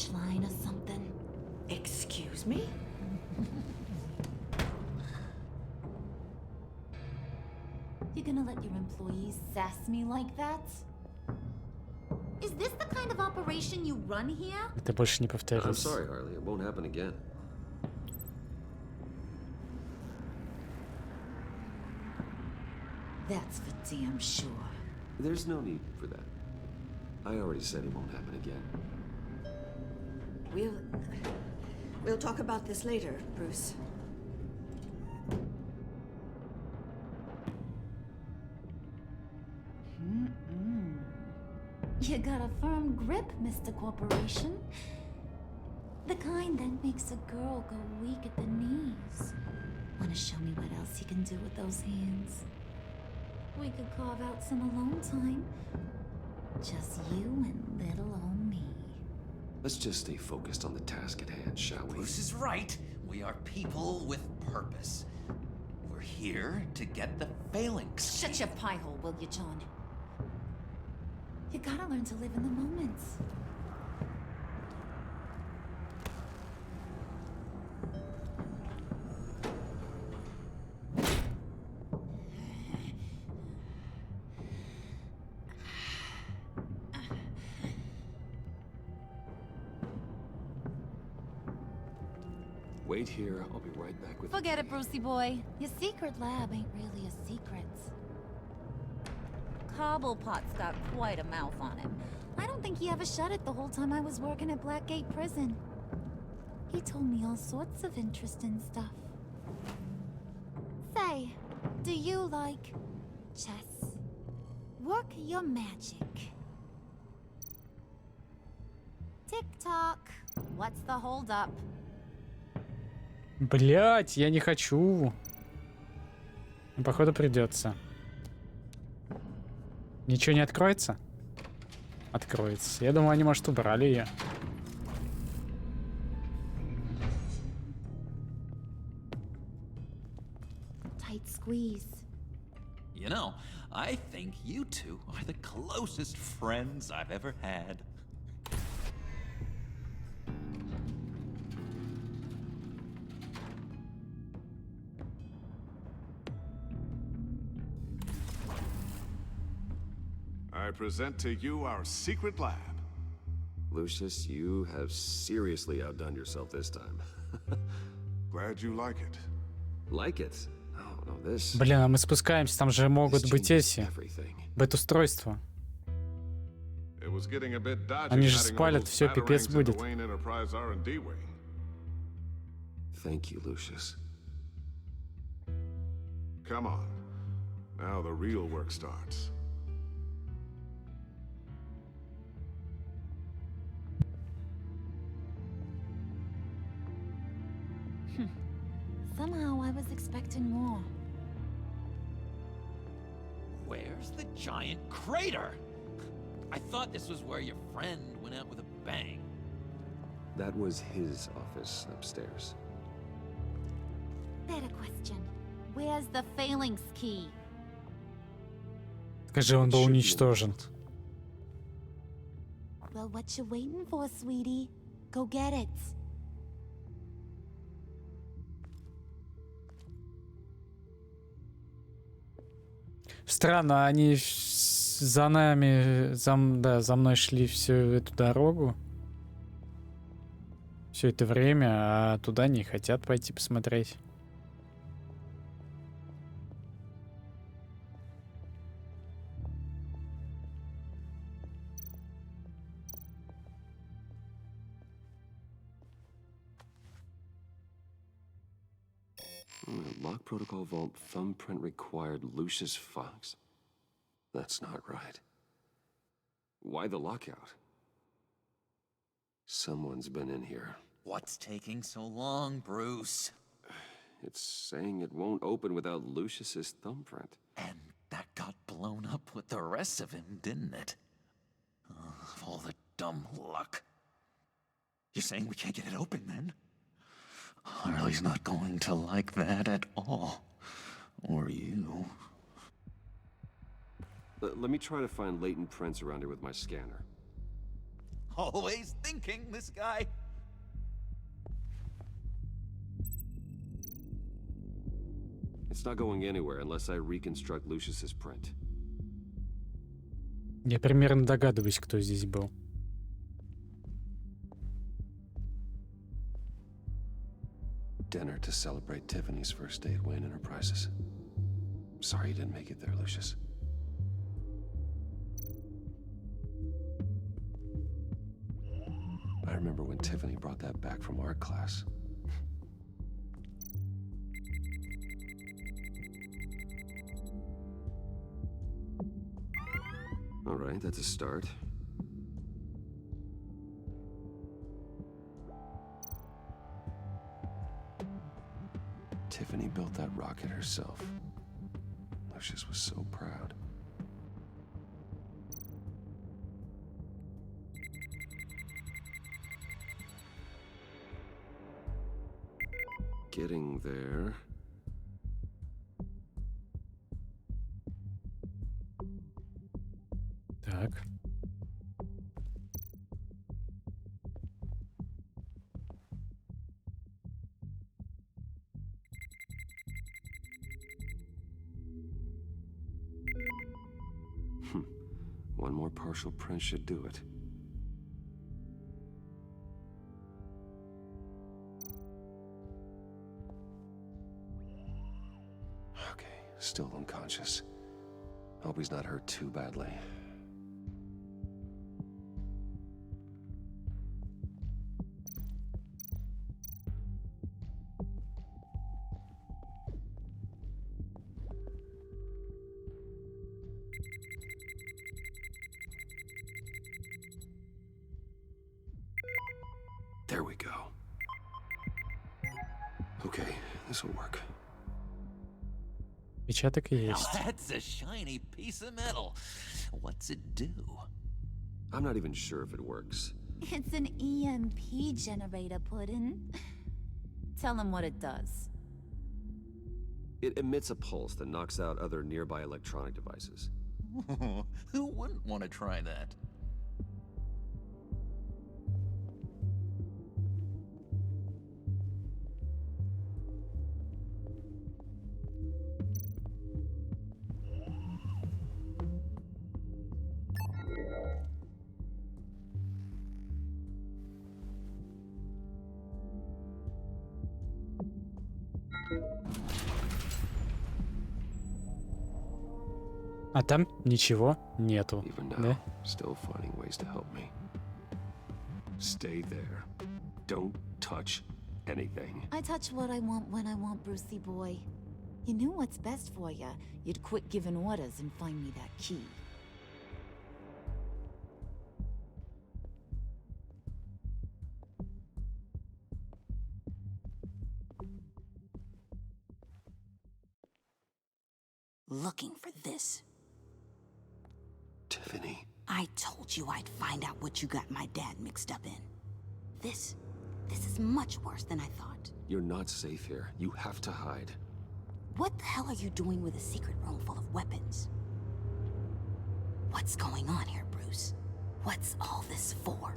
Excuse me? You gonna let your employees sass me like that? Is this the kind of operation you run here? Это больше не I'm повторится. sorry, Harley. It won't happen again. That's for damn sure. There's no need for that. I already said it won't happen again. We'll talk about this later, Bruce. You got a firm grip, Mr. Corporation. The kind that makes a girl go weak at the knees. Wanna show me what else you can do with those hands? We could carve out some alone time. Just you and little old me. Let's just stay focused on the task at hand, shall we? Bruce is right. We are people with purpose. We're here to get the phalanx. Shut your pie hole, will you, John? You gotta learn to live in the moment. Wait here. I'll be right back with Forget it, Brucey boy. Your secret lab ain't really a secret. Cobblepot's got quite a mouth on him. I don't think he ever shut it the whole time I was working at Blackgate Prison. He told me all sorts of interesting stuff. Say, do you like chess? Work your magic. Tick-tock. What's the hold-up? Блять, я не хочу. Но, походу, придется. Ничего не откроется? Откроется. Я думаю, они, может, убрали ее. Tight squeeze. You know, I think you two are the closest friends I've ever had. I present to you our secret lab. Lucius, you have seriously outdone yourself this time. Glad you like it. Like it? Oh, no, this... Блин, а мы спускаемся, там же могут быть эти бет-устройства. It was getting a bit dodgy. Они же спалят, все, пипец будет. Thank you, Lucius. Come on. Now the real work starts. Somehow I was expecting more. Where's the giant crater? I thought this was where your friend went out with a bang. That was his office upstairs. Better question. Where's the phalanx key? Скажи, он был уничтожен. Well, what you waiting for, sweetie? Go get it. Странно, они за нами, за мной шли всю эту дорогу. Все это время, а туда не хотят пойти посмотреть. Lock protocol vault thumbprint required Lucius Fox. That's not right. Why the lockout? Someone's been in here. What's taking so long, Bruce? It's saying it won't open without Lucius's thumbprint. And that got blown up with the rest of him, didn't it? All the dumb luck. You're saying we can't get it open, then? Harley's not going to like that at all. Or you. Let me try to find latent prints around here with my scanner. Always thinking, this guy. It's not going anywhere unless I reconstruct Lucius's print. Я примерно догадываюсь, кто здесь был. Dinner to celebrate Tiffany's first day at Wayne Enterprises. Sorry you didn't make it there, Lucius. I remember when Tiffany brought that back from art class. All right, that's a start. Tiffany built that rocket herself. Lucius was so proud. Getting there. Так. One more partial print should do it. Okay, still unconscious. Hope he's not hurt too badly. There we go. Okay, this will work. Печаток Now есть. that's a shiny piece of metal. What's it do? I'm not even sure if it works. It's an EMP generator, Puddin'. Tell him what it does. It emits a pulse that knocks out other nearby electronic devices. Who wouldn't want to try that? А там ничего нету, Even now, да? still finding ways to help me. Stay there. Don't touch anything. I touch what I want when I want, Brucey boy. You knew what's best for you. You'd quit giving orders and find me that key. looking for this. Tiffany. I told you I'd find out what you got my dad mixed up in. This is much worse than I thought. You're not safe here. You have to hide. What the hell are you doing with a secret room full of weapons? What's going on here, Bruce? What's all this for?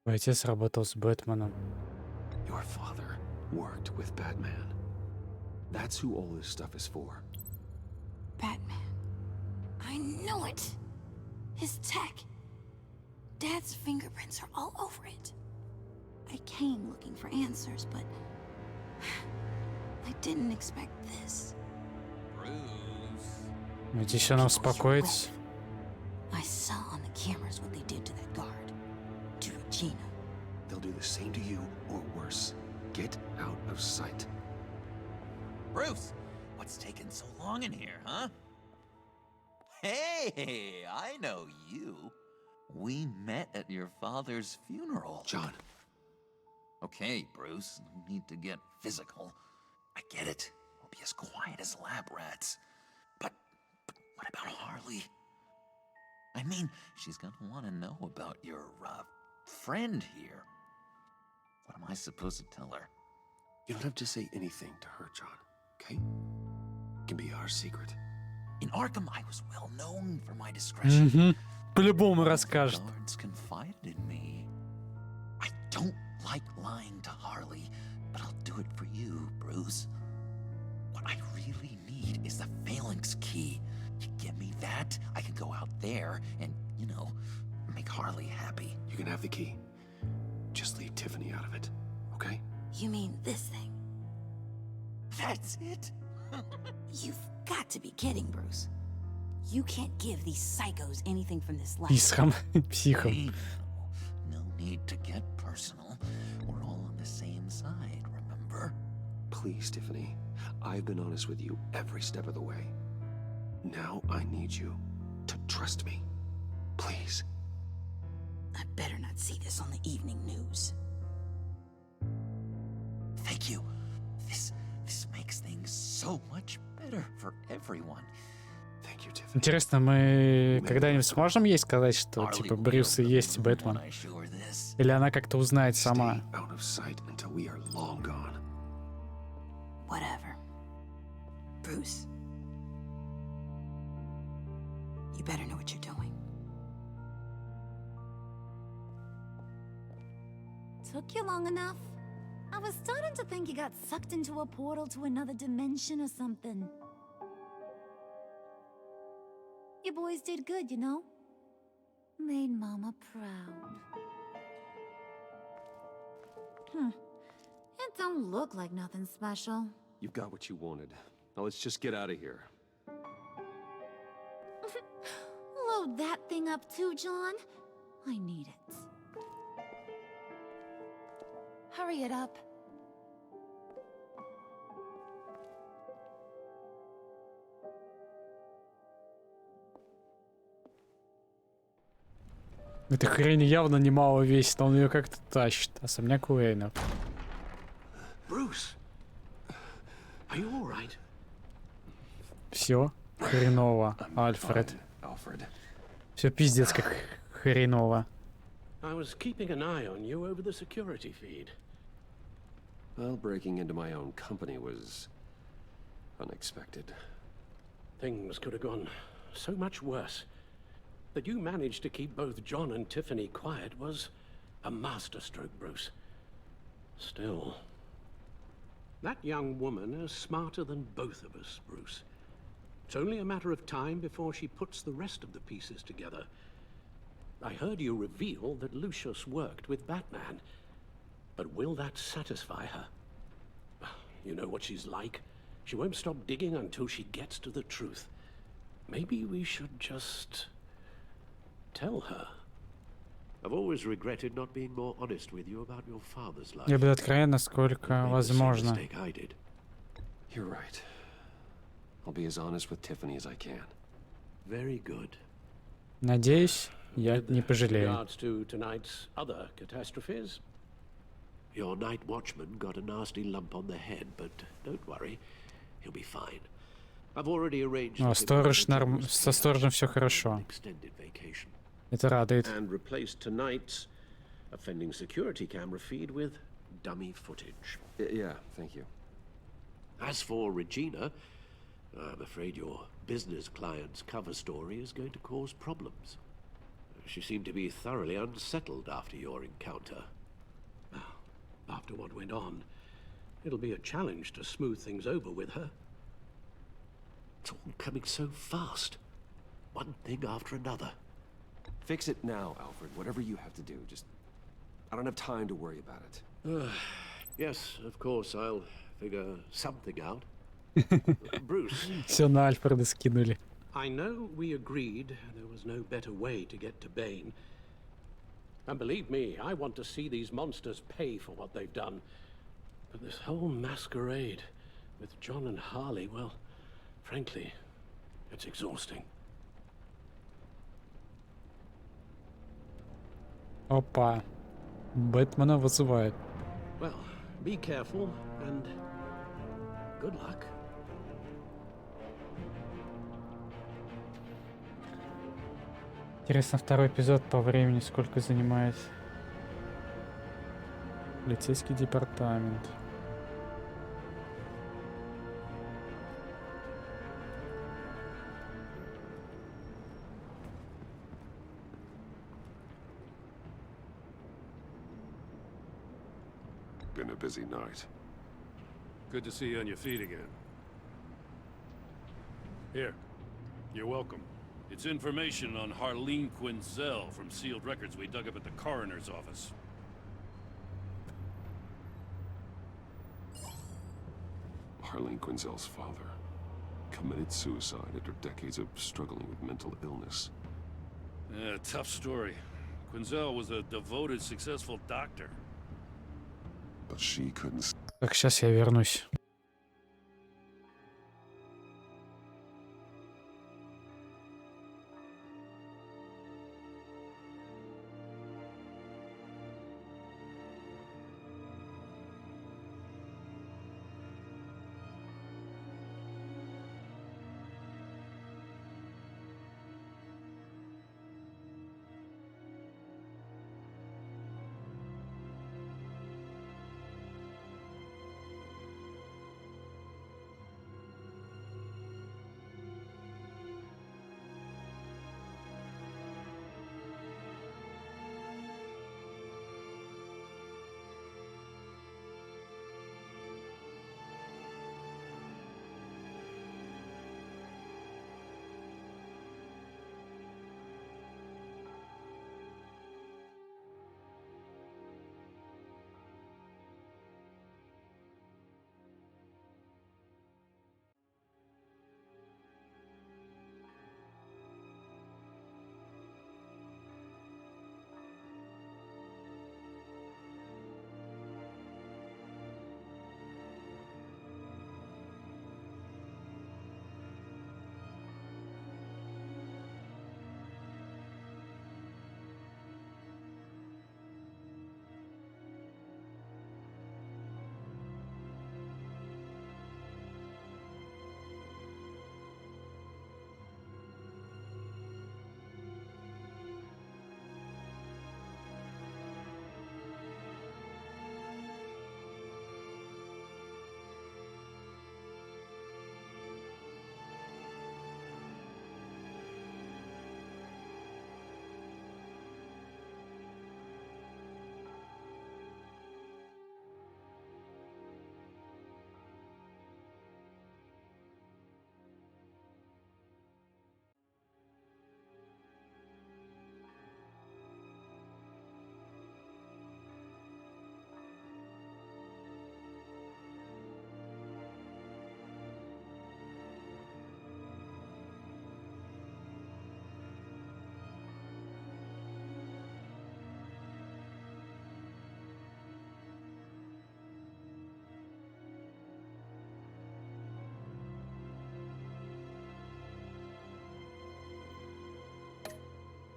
Твой отец работал с Бэтменом. Your father worked with Batman. That's who all this stuff is for. Batman. I knew it! His tech. Dad's fingerprints are all over it. I came looking for answers, but I didn't expect this. Надеюсь, она успокоится. I saw on the cameras what they did to that guard. To Regina. They'll do the same to you, or worse. Get out of sight. Bruce, what's taking so long in here, huh? Hey, I know you. We met at your father's funeral. John. Okay, Bruce, no need to get physical. I get it. We'll be as quiet as lab rats. But what about Harley? I mean, she's gonna want to know about your, friend here. What am I supposed to tell her? You don't have to say anything to her, John, okay? It can be our secret. In Arkham, I was well known for my discretion. По-любому расскажет. Guards confided in me. I don't like lying to Harley, but I'll do it for you, Bruce. What I really need is the phalanx key. You give me that, I can go out there and, you know, make Harley happy. You can have the key. Just leave Tiffany out of it, okay? You mean this thing? That's it? You've got to be kidding, Bruce. You can't give these psychos anything from this life. Психом. No need to get personal. We're all on the same side, remember? Please, Tiffany. I've been honest with you every step of the way. Now I need you to trust me. Please. I better not see this on the evening news. Thank you. This makes things so much better for everyone. Thank you, Tiffany. Интересно, мы когда-нибудь сможем ей сказать, что типа Брюс и есть Бэтмен? Или она как-то узнает сама? Out of sight until we are long gone. Whatever. Bruce. You better know what you're doing. Took you long enough? I was starting to think you got sucked into a portal to another dimension or something. You boys did good, you know? Made Mama proud. It don't look like nothing special. You've got what you wanted. Now let's just get out of here. Load that thing up too, John. I need it. Hurry it up. Эта хрень явно немало весит, он ее как-то тащит. Особняк Уэйна. Bruce, are you all right? Все хреново, Альфред. Все пиздец как хреново. I was keeping an eye on you over the security feed. Well, breaking into my own company was unexpected. Things could have gone so much worse. That you managed to keep both John and Tiffany quiet was a masterstroke, Bruce. Still, that young woman is smarter than both of us, Bruce. It's only a matter of time before she puts the rest of the pieces together. I heard you reveal that Lucius worked with Batman. But will that satisfy her? You know what she's like. She won't stop digging until she gets to the truth. Maybe we should just tell her. I've always regretted not being more honest with you about your father's life. Я буду откровенен, насколько возможно. You're right. I'll be as honest with Tiffany as I can. Very good. Надеюсь, я не пожалею. Regards to tonight's other catastrophes. Your night watchman got a nasty lump on the head, but don't worry, he'll be fine. I've already arranged О, сторож со сторожем все хорошо. extended vacation. Это радует. And replace tonight's offending security camera feed with dummy footage. Yeah, thank you. As for Regina, I'm afraid your business client's cover story is going to cause problems. She seemed to be thoroughly unsettled after your encounter. After what went on, it'll be a challenge to smooth things over with her. It's all coming so fast. One thing after another. Fix it now, Alfred. Whatever you have to do. Just... I don't have time to worry about it. Yes, of course, I'll figure something out. Bruce. Все на Альфреда скинули. I know we agreed there was no better way to get to Bane. And believe me, I want to see these monsters pay for what they've done. But this whole masquerade with John and Harley, well, frankly, it's exhausting. Опа. Бэтмена вызывает. Well, be careful and good luck. Интересно, второй эпизод по времени сколько занимает? Полицейский департамент. Been a busy night. Good to see you on your feet again. Here, you're welcome. It's information on Harleen Quinzel from sealed records we dug up at the coroner's office. Harleen Quinzel's father committed suicide after decades of struggling with mental illness. Yeah, tough story. Quinzel was a devoted, successful doctor. But she couldn't... Так, сейчас я вернусь.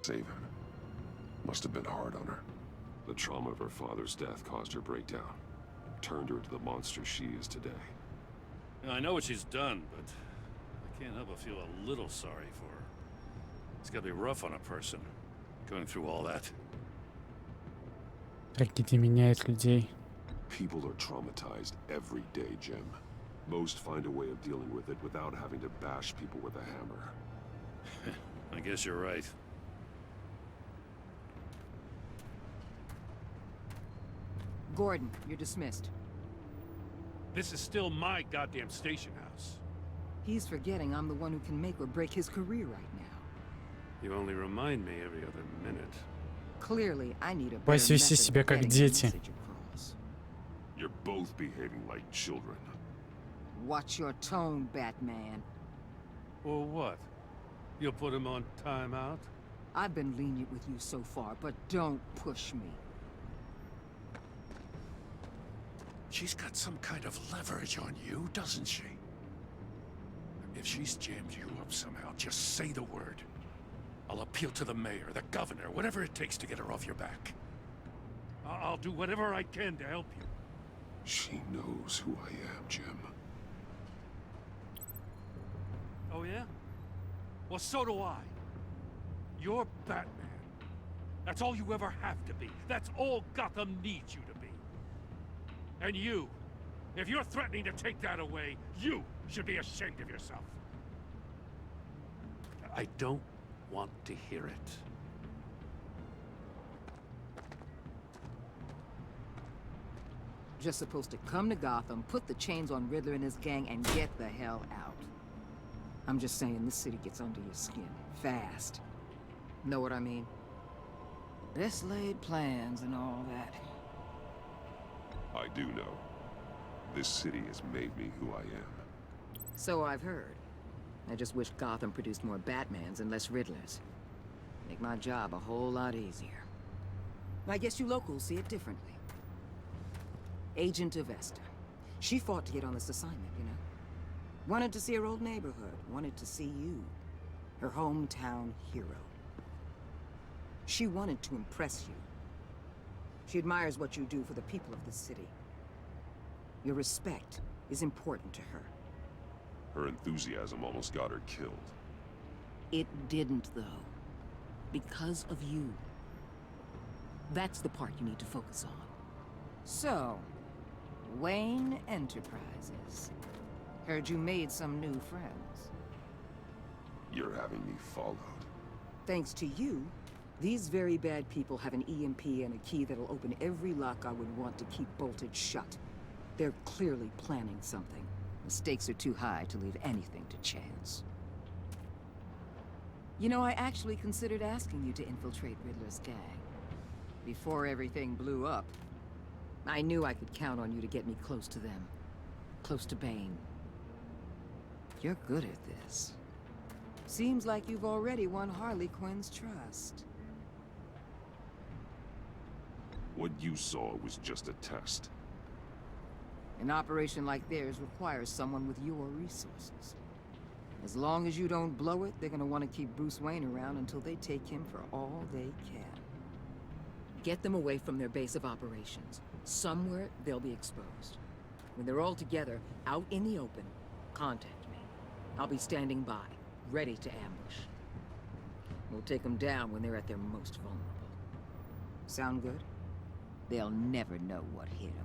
Save him. Must have been hard on her. The trauma of her father's death caused her breakdown. Turned her into the monster she is today. Now, I know what she's done, but I can't help but feel a little sorry for her. It's gotta be rough on a person, going through all that. Трагедия меняет людей. People are traumatized every day, Jim. Most find a way of dealing with it without having to bash people with a hammer. I guess you're right. Gordon, you're dismissed. This is still my goddamn station house. He's forgetting I'm the one who can make or break his career right now. You only remind me every other minute. Clearly, I need a better Пусть вести method себя of как getting the дети. message across. You're both behaving like children. Watch your tone, Batman. Or what? You'll put him on timeout? I've been lenient with you so far, but don't push me. She's got some kind of leverage on you, doesn't she? If she's jammed you up somehow, just say the word. I'll appeal to the mayor, the governor, whatever it takes to get her off your back. I'll do whatever I can to help you. She knows who I am, Jim. Oh yeah? Well, so do I. You're Batman. That's all you ever have to be. That's all Gotham needs you to be. And you, if you're threatening to take that away, you should be ashamed of yourself. I don't want to hear it. Just supposed to come to Gotham, put the chains on Riddler and his gang, and get the hell out. I'm just saying, this city gets under your skin. Fast. Know what I mean? Best laid plans and all that. I do know. This city has made me who I am. So I've heard. I just wish Gotham produced more Batmans and less Riddlers. Make my job a whole lot easier. I guess you locals see it differently. Agent Avesta. She fought to get on this assignment, you know? Wanted to see her old neighborhood. Wanted to see you. Her hometown hero. She wanted to impress you. She admires what you do for the people of this city. Your respect is important to her. Her enthusiasm almost got her killed. It didn't, though. Because of you. That's the part you need to focus on. So, Wayne Enterprises. Heard you made some new friends. You're having me followed. Thanks to you, these very bad people have an EMP and a key that'll open every lock I would want to keep bolted shut. They're clearly planning something. The stakes are too high to leave anything to chance. You know, I actually considered asking you to infiltrate Riddler's gang. Before everything blew up, I knew I could count on you to get me close to them. Close to Bane. You're good at this. Seems like you've already won Harley Quinn's trust. What you saw was just a test. An operation like theirs requires someone with your resources. As long as you don't blow it, they're gonna want to keep Bruce Wayne around until they take him for all they can. Get them away from their base of operations. Somewhere they'll be exposed. When they're all together, out in the open, contact me. I'll be standing by, ready to ambush. We'll take them down when they're at their most vulnerable. Sound good? They'll never know what hit them.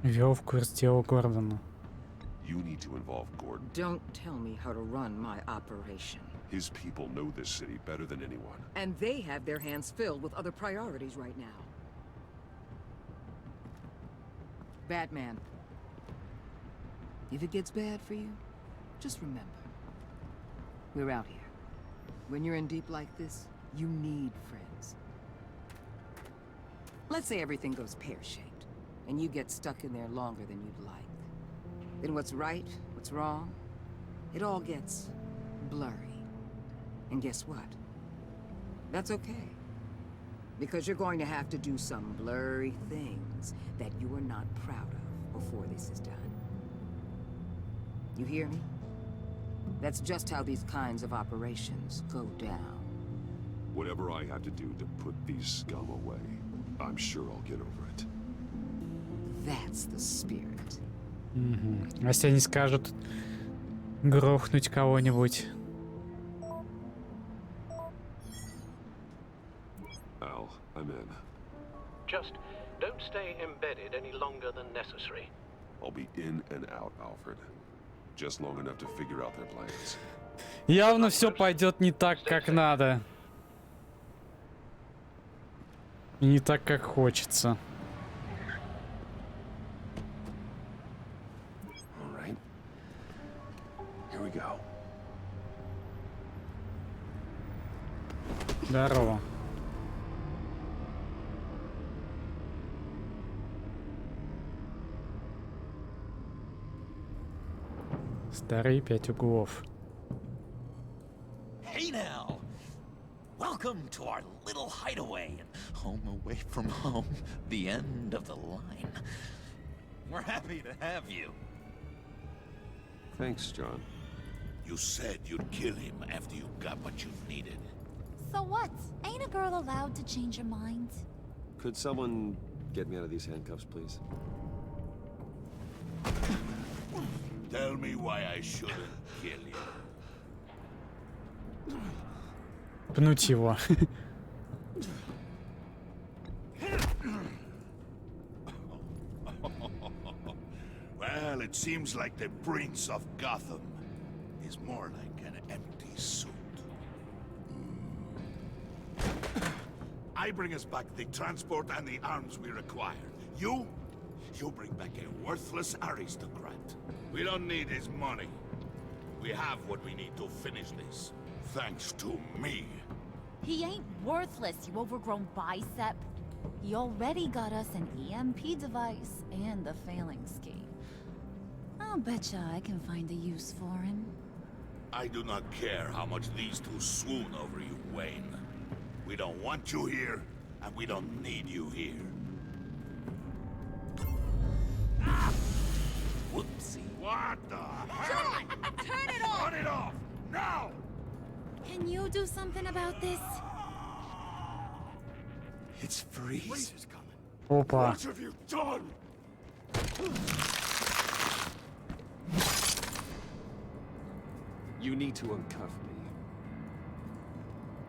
Ввел в курс дела Гордона. You need to involve Gordon. Don't tell me how to run my operation. His people know this city better than anyone. And they have their hands filled with other priorities right now. Batman. If it gets bad for you, just remember. We're out here. When you're in deep like this, you need friends. Let's say everything goes pear-shaped, and you get stuck in there longer than you'd like. Then what's right, what's wrong, it all gets blurry. And guess what? That's okay. Because you're going to have to do some blurry things that you are not proud of before this is done. You hear me? That's just how these kinds of operations go down. Whatever I have to do to put these scum away, I'm sure I'll get over it. That's the spirit. А если они скажут, Грохнуть кого-нибудь. Al, I'm in. Just don't stay embedded any longer than necessary. I'll be in and out, Alfred. Just long enough to figure out their plans. Явно все пойдет не так, как надо. И не так, как хочется. All right. Here we go. Здорово. Старые 5 углов. Hey now! Welcome to our little hideaway and home away from home, the end of the line. We're happy to have you. Thanks, John. You said you'd kill him after you got what you needed. So what? Ain't a girl allowed to change her mind? Could someone get me out of these handcuffs, please? Tell me why I shouldn't kill you. Пнуть его. Well, it seems like the Prince of Gotham is more like an empty suit. I bring us back the transport and the arms we require. You bring back a worthless aristocrat. We don't need his money. We have what we need to finish this. Thanks to me. He ain't worthless, you overgrown bicep. He already got us an EMP device and the failing ski. I'll betcha I can find a use for him. I do not care how much these two swoon over you, Wayne. We don't want you here, and we don't need you here. Whoopsie. What the hell? Turn it off! Turn it off! Now! Can you do something about this? It's freeze. Is coming. Опа. What have you done? You need to uncuff me.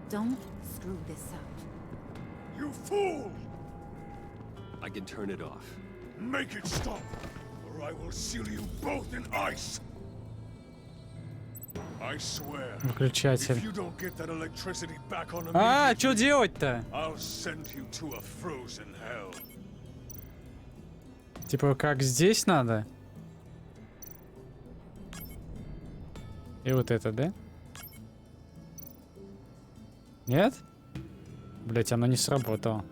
Don't screw this up. You fool! I can turn it off. Make it stop, or I will seal you both in ice. I swear, Выключатель. if you don't get that electricity back on А, immediately, что делать-то? I'll send you to a frozen hell. Типа, как здесь надо? И вот это, да? Нет? Блять, оно не сработало.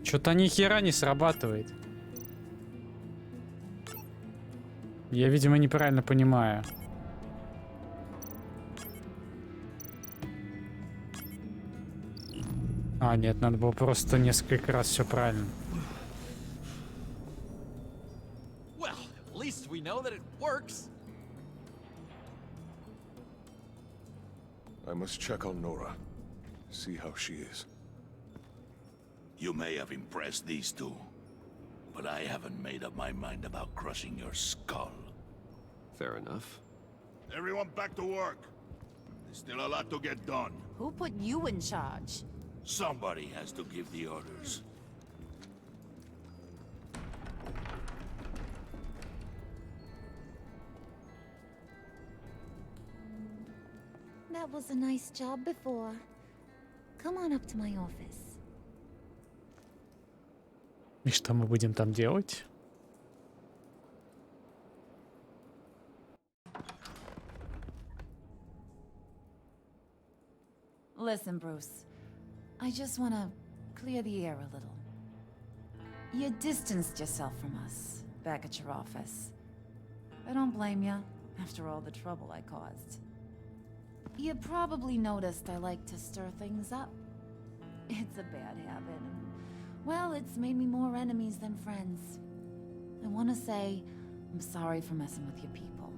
Что-то ни хера не срабатывает. Я, видимо, неправильно понимаю. А, нет, надо было просто несколько раз все правильно. Well, at least we know that it works. I must check on Nora. See how she is. You may have impressed these two, but I haven't made up my mind about crushing your skull. Fair enough. Everyone back to work. There's still a lot to get done. Who put you in charge? Somebody has to give the orders. That was a nice job before. Come on up to my office. И что мы будем там делать? Listen, Bruce. I just want to clear the air a little. You distanced yourself from us back at your office. I don't blame you, after all the trouble I caused. You probably noticed I like to stir things up. It's a bad habit, and, well, it's made me more enemies than friends. I want to say I'm sorry for messing with your people.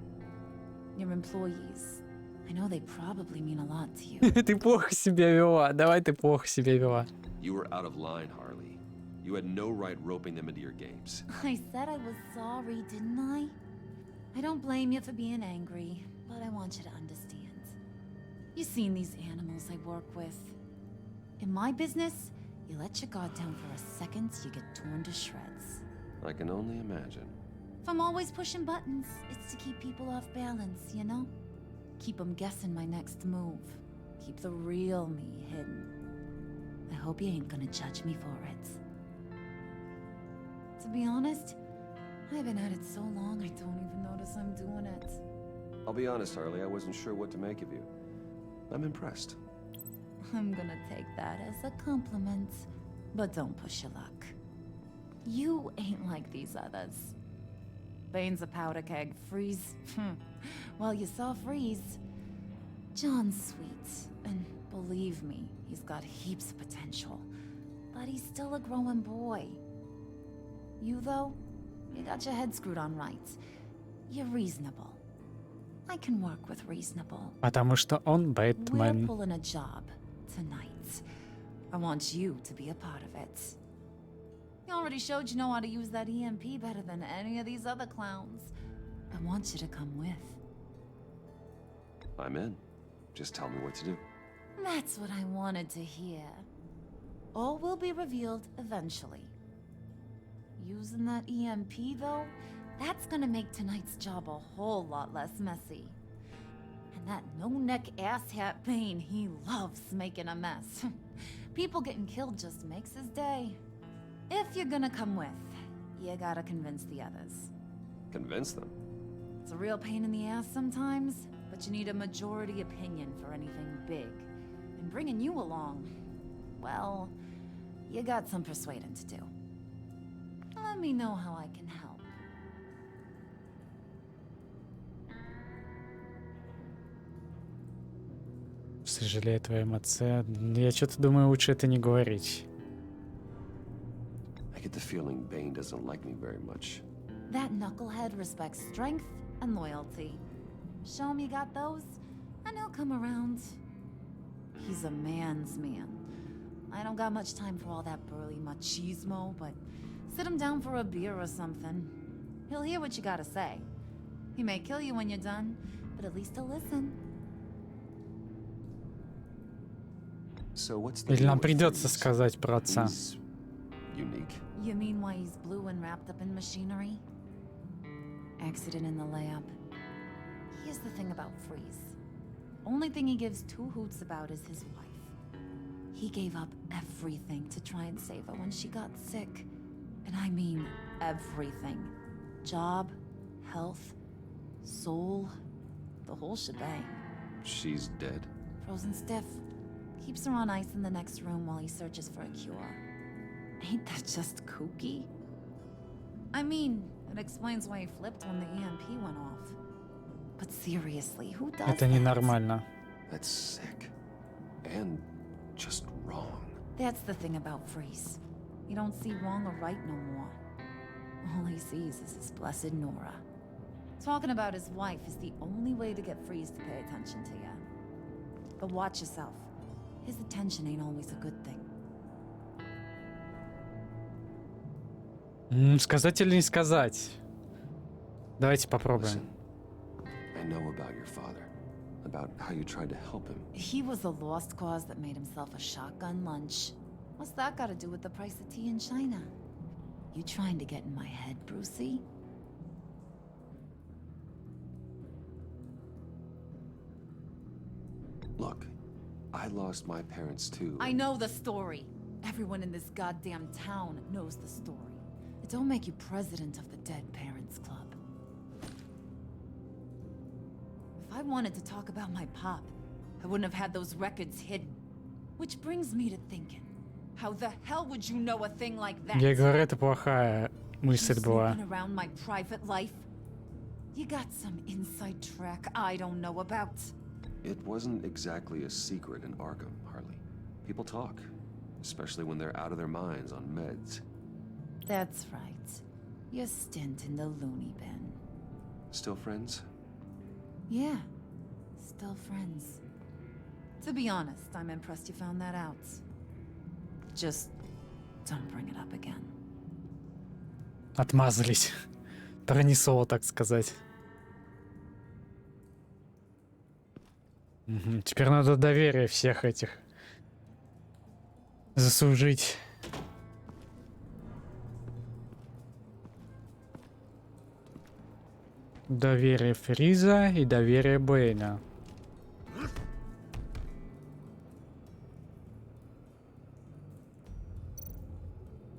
Your employees. I know they probably mean a lot to you. Ты плохо себя вела. Давай, ты плохо себя вела. You were out of line, Harley. You had no right roping them into your games. I said I was sorry, didn't I? I don't blame you for being angry, but I want you to understand. You've seen these animals I work with. In my business, you let your guard down for a second, you get torn to shreds. I can only imagine. If I'm always pushing buttons, it's to keep people off balance, you know? Keep them guessing my next move. Keep the real me hidden. I hope you ain't gonna judge me for it. To be honest, I've been at it so long I don't even notice I'm doing it. I'll be honest, Harley, I wasn't sure what to make of you. I'm impressed. I'm gonna take that as a compliment, but don't push your luck. You ain't like these others. Bane's a powder keg, Freeze. Well, you saw Freeze. John's sweet, and believe me, he's got heaps of potential. But he's still a growing boy. You, though, you got your head screwed on right. You're reasonable. I can work with reasonable. Потому что он We're Бэтмен. pulling a job tonight. I want you to be a part of it. You already showed you know how to use that EMP better than any of these other clowns. I want you to come with. I'm in. Just tell me what to do. That's what I wanted to hear. All will be revealed eventually. Using that EMP, though, that's gonna make tonight's job a whole lot less messy. And that no-neck asshat Bane, he loves making a mess. People getting killed just makes his day. If you're gonna come with, you gotta convince the others. Convince them? It's a real pain in the ass sometimes, but you need a majority opinion for anything big. And bringing you along, well, you got some persuading to do. Let me know how I can help. Сожалею о твоем отце. Я что-то думаю, лучше это не говорить. I get the feeling Bane doesn't like me very much. That knucklehead respects strength and loyalty. Show him you got those, and he'll come around. He's a man's man. I don't got much time for all that burly machismo, but sit him down for a beer or something. He'll hear what you gotta say. He may kill you when you're done, but at least he'll listen. So what's the Или deal нам with придется Freeze? сказать про отца. He's unique. You mean why he's blue and wrapped up in machinery? Accident in the lab. Here's the thing about Freeze. Only thing he gives two hoots about is his wife. He gave up everything to try and save her when she got sick. And I mean everything. Job, health, soul, the whole shebang. She's dead? Frozen stiff. Keeps her on ice in the next room while he searches for a cure. Ain't that just kooky? I mean, it explains why he flipped when the EMP went off. But seriously, who does Это that? ненормально. That's sick. And just wrong. That's the thing about Freeze. You don't see wrong or right no more. All he sees is his blessed Nora. Talking about his wife is the only way to get Freeze to pay attention to you. But watch yourself. His attention ain't always a good thing. Сказать или не сказать? Давайте попробуем. I know about your father. About how you tried to help him. He was a lost cause that made himself a shotgun lunch. What's that got to do with the price of tea in China? You trying to get in my head, Brucey? Look, I lost my parents too. I know the story. Everyone in this goddamn town knows the story. It don't make you president of the Dead Parents Club. If I wanted to talk about my pop, I wouldn't have had those records hidden. Which brings me to thinking, how the hell would you know a thing like that? Я говорю, это плохая мысль была. Snooping around my private life? You got some inside track I don't know about. It wasn't exactly a secret in Arkham, Harley. People talk, especially when they're out of their minds on meds. That's right. Your stint in the loony bin. Still friends? Yeah. Still friends. To be honest, I'm impressed you found that out. Just don't bring it up again. Отмазались. Пронесло, так сказать. Угу. Теперь надо доверие всех этих заслужить. Доверие Фриза и доверие Бэйна.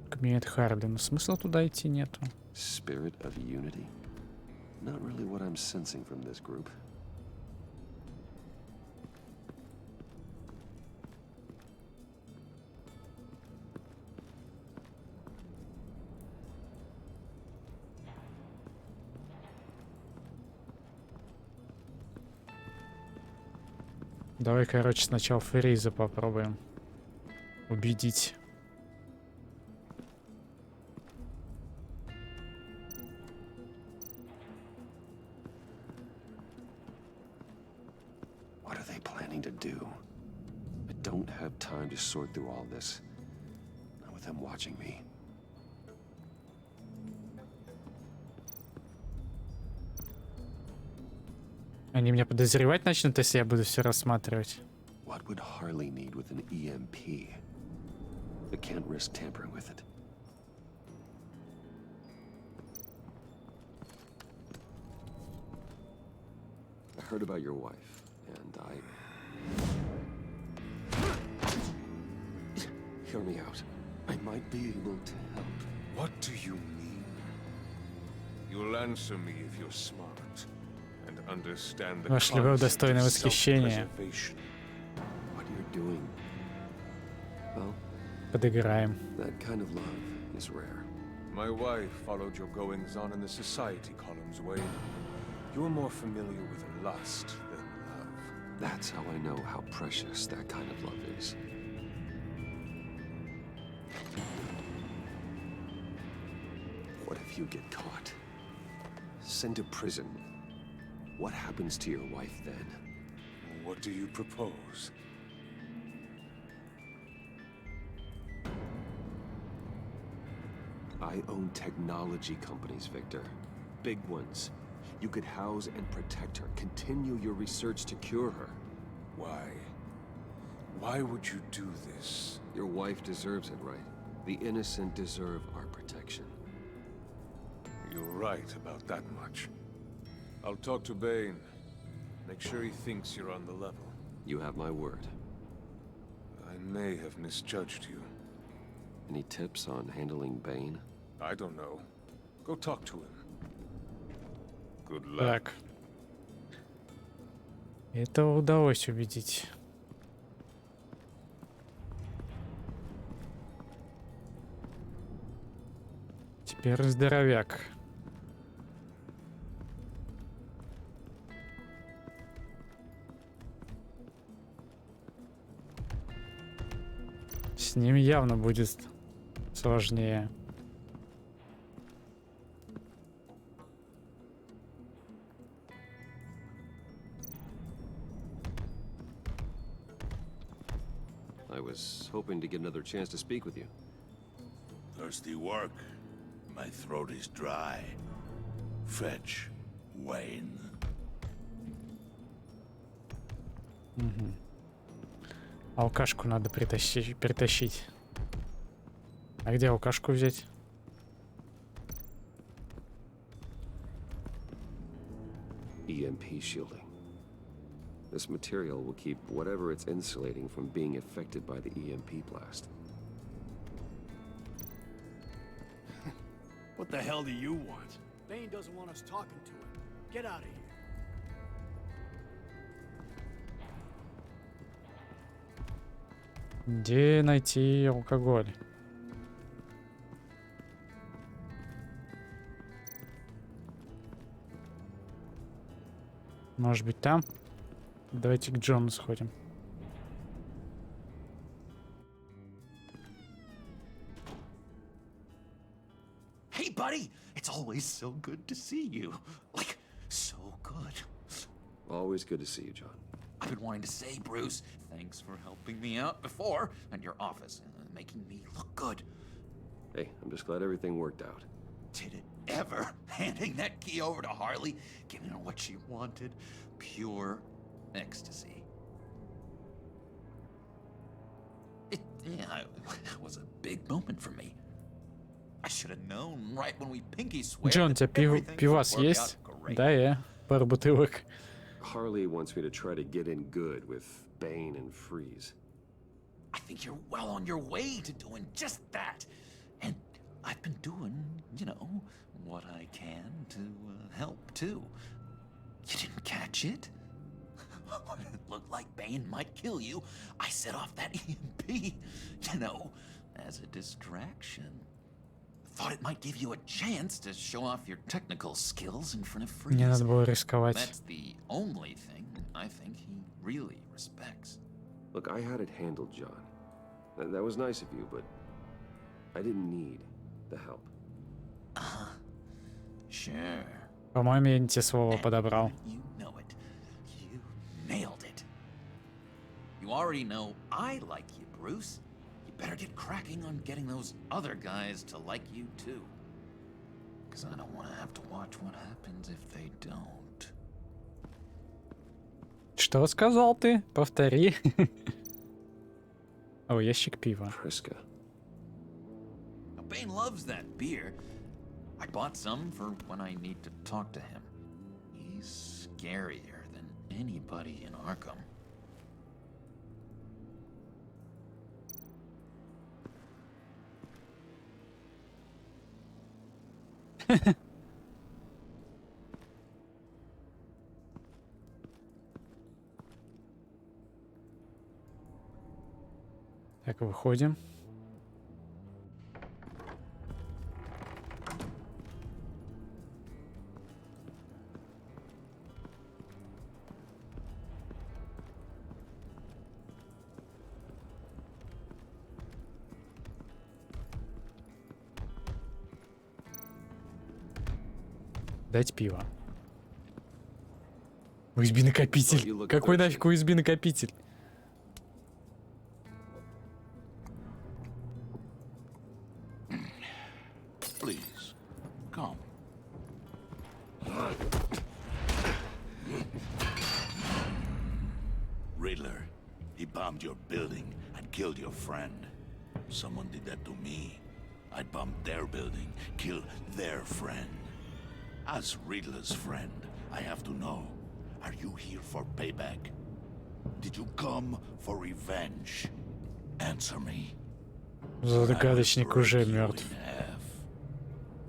Кабинет Харли. Но смысла туда идти нету. Spirit of unity? Not really what I'm sensing from this group. Давай, короче, сначала Фриза попробуем убедить. What are they planning to do? I don't have time to sort through all this. Not with them watching me. Они меня подозревать начнут, если я буду все рассматривать. What would Harley need with an EMP? I can't risk tampering with it. I heard about your wife, and Hear me out. I might be able to help. What do you mean? You'll answer me if you're smart. Ваш любовь достойна восхищения. Подыграем. My wife followed your goings-on in the society columns, Wayne. You're more familiar with lust than love. That's how I know how precious that kind of love is. What if you get caught? Sent to prison. What happens to your wife then? What do you propose? I own technology companies, Victor. Big ones. You could house and protect her. Continue your research to cure her. Why? Why would you do this? Your wife deserves it, right? The innocent deserve our protection. You're right about that much. I'll talk to Bane. Make sure he thinks you're on the level. You have my word. I may have misjudged you. Any tips on handling Bane? I don't know. Go talk to him. Good luck. Так. Этого удалось убедить. Теперь здоровяк. С ним явно будет сложнее. I was hoping to get another chance to speak with you. Thirsty work? My throat is dry. Fetch, Wayne. Угу. Алкашку надо притащить. А где алкашку взять? EMP shielding. This material will keep whatever it's insulating from being affected by the EMP blast. What the hell do you want? Bane doesn't want us talking to him. Get out of here. Где найти алкоголь? Может быть там? Давайте к Джону сходим. Hey, buddy! It's always so good to see you. Like, so good. Always good to see you, John. I've been wanting to say, Bruce, thanks for helping me out before at your office and making me look good. Hey, I'm just glad everything worked out. Did it ever? Handing that key over to Harley, giving her what she wanted, pure ecstasy. It was a big moment for me. I should have known right when we pinky swear. Джон, у тебя пивас есть? Да, я. Пару бутылок. Harley wants me to try to get in good with Bane and Freeze. I think you're well on your way to doing just that. And I've been doing, you know, what I can to help too. You didn't catch it? When it looked like Bane might kill you, I set off that EMP, you know, as a distraction. Thought it might give you a chance to show off your technical skills in front of Freeze. Не надо было рисковать. That's the only thing I think he really respects. Look, I had it handled, John. That was nice of you, but I didn't need the help. Sure. По-моему, я не те слова подобрал. You know it. You nailed it. You already know I like you, Bruce. You better get cracking on getting those other guys to like you too. Because I don't want to have to watch what happens if they don't. Что сказал ты? Повтори. О, ящик пива. Friska. Bane loves that beer. I bought some for when I need to talk to him. He's scarier than anybody in Arkham. Так, выходим. Дать пиво. USB накопитель. Какой нафиг USB накопитель? Please, come. Riddler, he bombed your building and killed your friend. Someone did that to me. I'd bomb their building, kill their friend. As Riddler's friend, I have to know, are you here for payback? Did you come for revenge? Answer me. Загадочник уже мертв.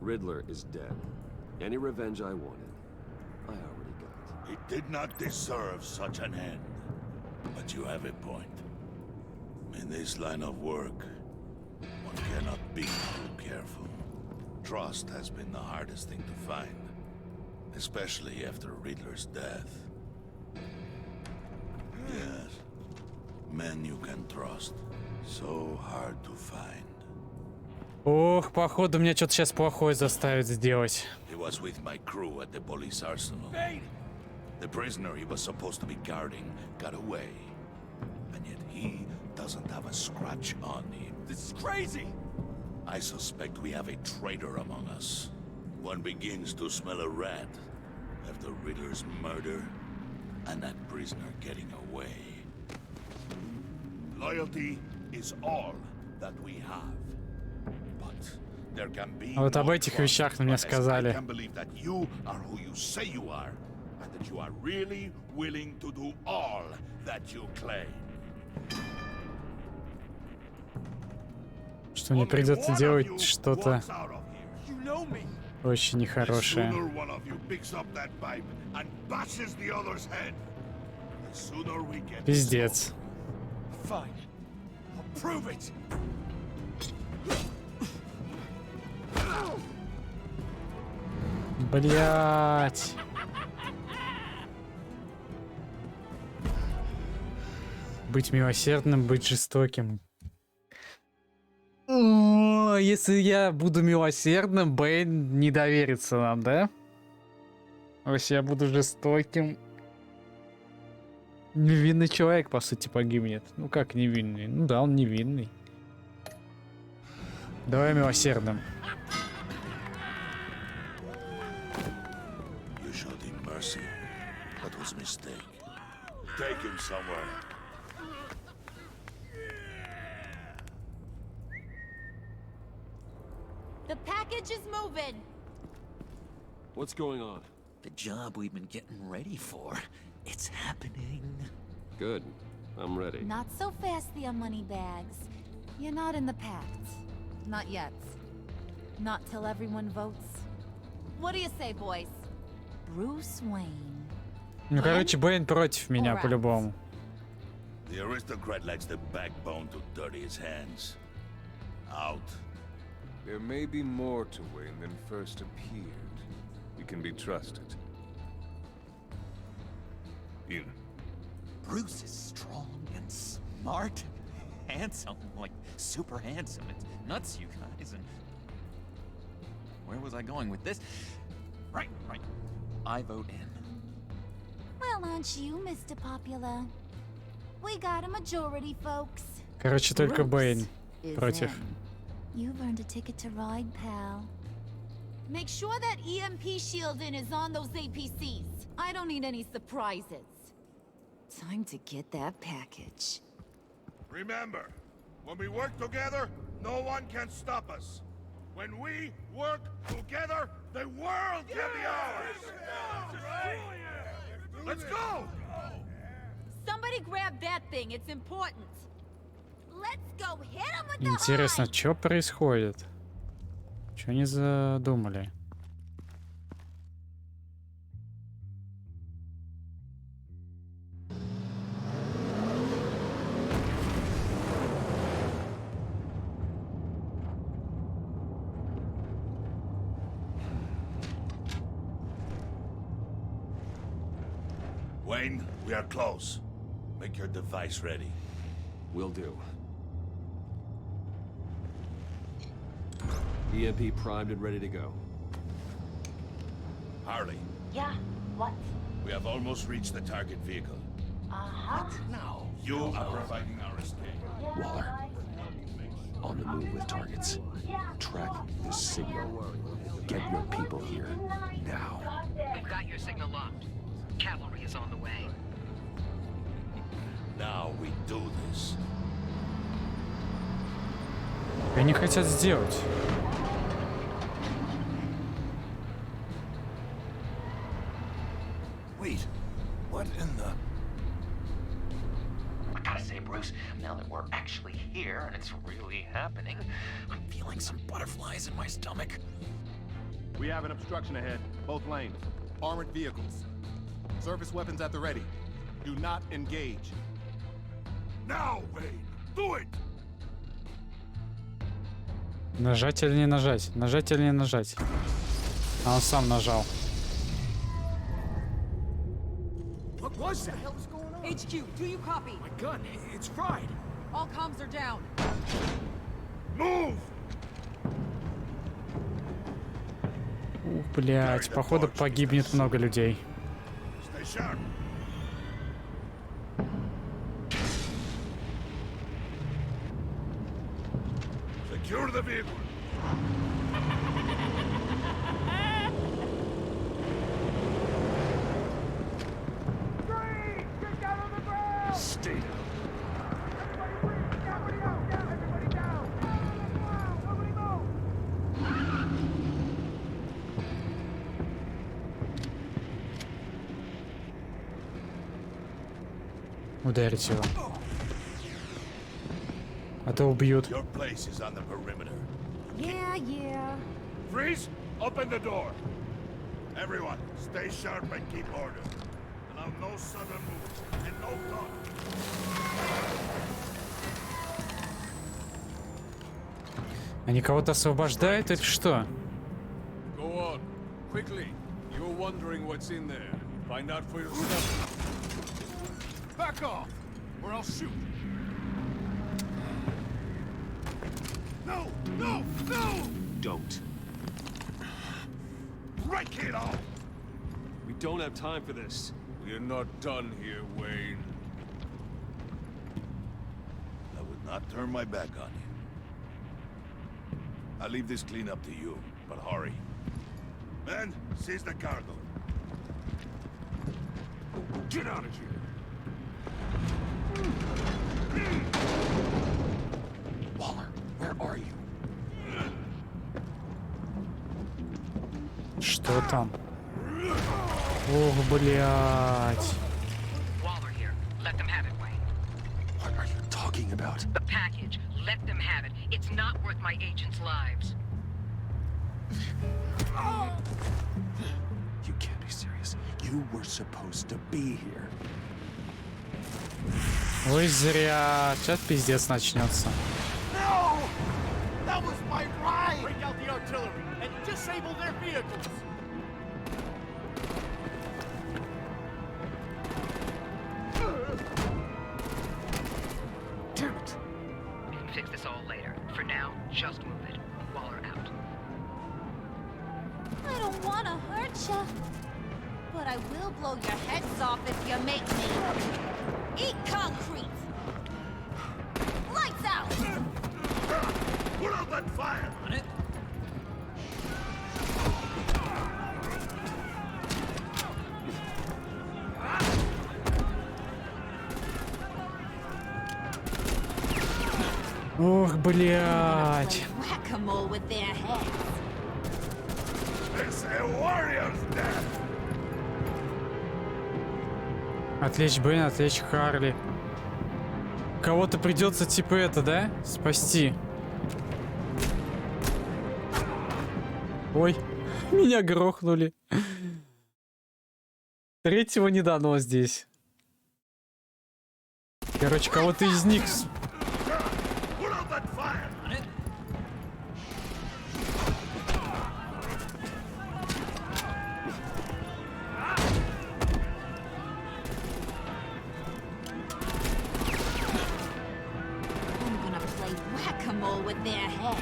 Riddler is dead. Any revenge I wanted, I already got. He did not deserve such an end. But you have a point. In this line of work, one cannot be too careful. Trust has been the hardest thing to find. Especially after Riddler's death. Yes. Men you can trust. So hard to find. Ох, походу меня что-то сейчас плохое заставит сделать. He was with my crew at the police arsenal. The prisoner he was supposed to be guarding got away. And yet he doesn't have a scratch on him. This is crazy! I suspect we have a traitor among us. One begins to smell a rat after Riddler's murder and that prisoner getting away. Loyalty is all that we have. But there can be А вот об этих вещах мне сказали. I can believe that you are who you say you are, and that you are really willing to do all that you claim. Что мне придется делать что-то очень нехорошее. Пиздец. Блять. Быть милосердным, быть жестоким. О, если я буду милосердным, Бэйн не доверится нам, да? А если я буду жестоким... Невинный человек, по сути, погибнет. Ну как невинный? Ну да, он невинный. Давай милосердным. You showed him mercy. That was a mistake. Take him somewhere. The package is moving. What's going on? The job we've been getting ready for. It's happening. Good. I'm ready. Not so fast, the money bags. You're not in the pact. Not yet. Not till everyone votes. What do you say, boys? Bruce Wayne. Ну, короче, Бэйн против меня, Alright. по-любому. The aristocrat lacks the backbone to dirty his hands. Out. There may be more to Wayne than first appeared. We can be trusted. In. Bruce is strong and smart, handsome, like super handsome. It's nuts, you guys. And where was I going with this? Right. I vote in. Well, aren't you, Mr. Popular? We got a majority, folks. Короче, только Бэйн Is против. in. You've earned a ticket to ride, pal. Make sure that EMP shielding is on those APCs. I don't need any surprises. Time to get that package. Remember, when we work together, no one can stop us. When we work together, the world can be ours. Let's go! Somebody grab that thing. It's important. Let's go hit him with the Интересно, что происходит? Что они задумали? Wayne, we are close. Make your device ready. Will do. EMP primed and ready to go. Harley, Yeah, what? we have almost reached the target vehicle. Uh-huh. Now, you are providing our escape. Waller. On the move with targets. Track this signal. Get your people here. Now. We've got your signal locked. Cavalry is on the way. Now we do this. Они хотят сделать. Wait, what in the... I gotta say, Bruce, now that we're actually here and it's really happening, I'm feeling some butterflies in my stomach. We have an obstruction ahead, both lanes. Armored vehicles. Surface weapons at the ready. Do not engage. Now, Wayne, do it! Нажать или не нажать? Нажать или не нажать? А он сам нажал. What was that? HQ, do you copy? My gun, it's fried. All comms are down. Move! Ух, блядь, походу погибнет много людей. Stay sharp. Secure the vehicle. Stay down. Ударить его. А то убьют. Your place is on the perimeter. Yeah. Freeze! Open the door. Everyone, stay sharp and keep order. Allow no sudden moves and no talk. Они кого-то освобождают или что? Go on. Quickly. You're wondering what's in there. Find out for yourself. Back off, or I'll shoot. No! Don't. Break it off! We don't have time for this. We're not done here, Wayne. not turn my back on you. I'll leave this clean up to you, but hurry. Men, seize the cargo. Get out of here! Waller, where are you? Что там? Ох, блядь. Waller here. Let them have it, Wayne. What are you talking about? The package. Let them have it. It's not worth my agents' lives. You can't be serious. You were supposed to be here. Ой, зря. Сейчас пиздец начнется. No! That was my ride! Bring out the artillery and disable their vehicles! Damn it! We can fix this all later. For now, just move it. Waller out. I don't want to hurt ya, but I will blow your heads off if you make me. Eat concrete! Lights out! Put out that fire! On it. Ох, блядь. Whack-a-mole with their heads. It's a warrior's death! Отвлечь Бэйна, отвлечь Харли. Кого-то придется типа это, да? Спасти. Ой, меня грохнули. Третьего не дано здесь. Короче, кого-то из них... Put out that fire! On it. I'm gonna play whack-a-mole with their heads.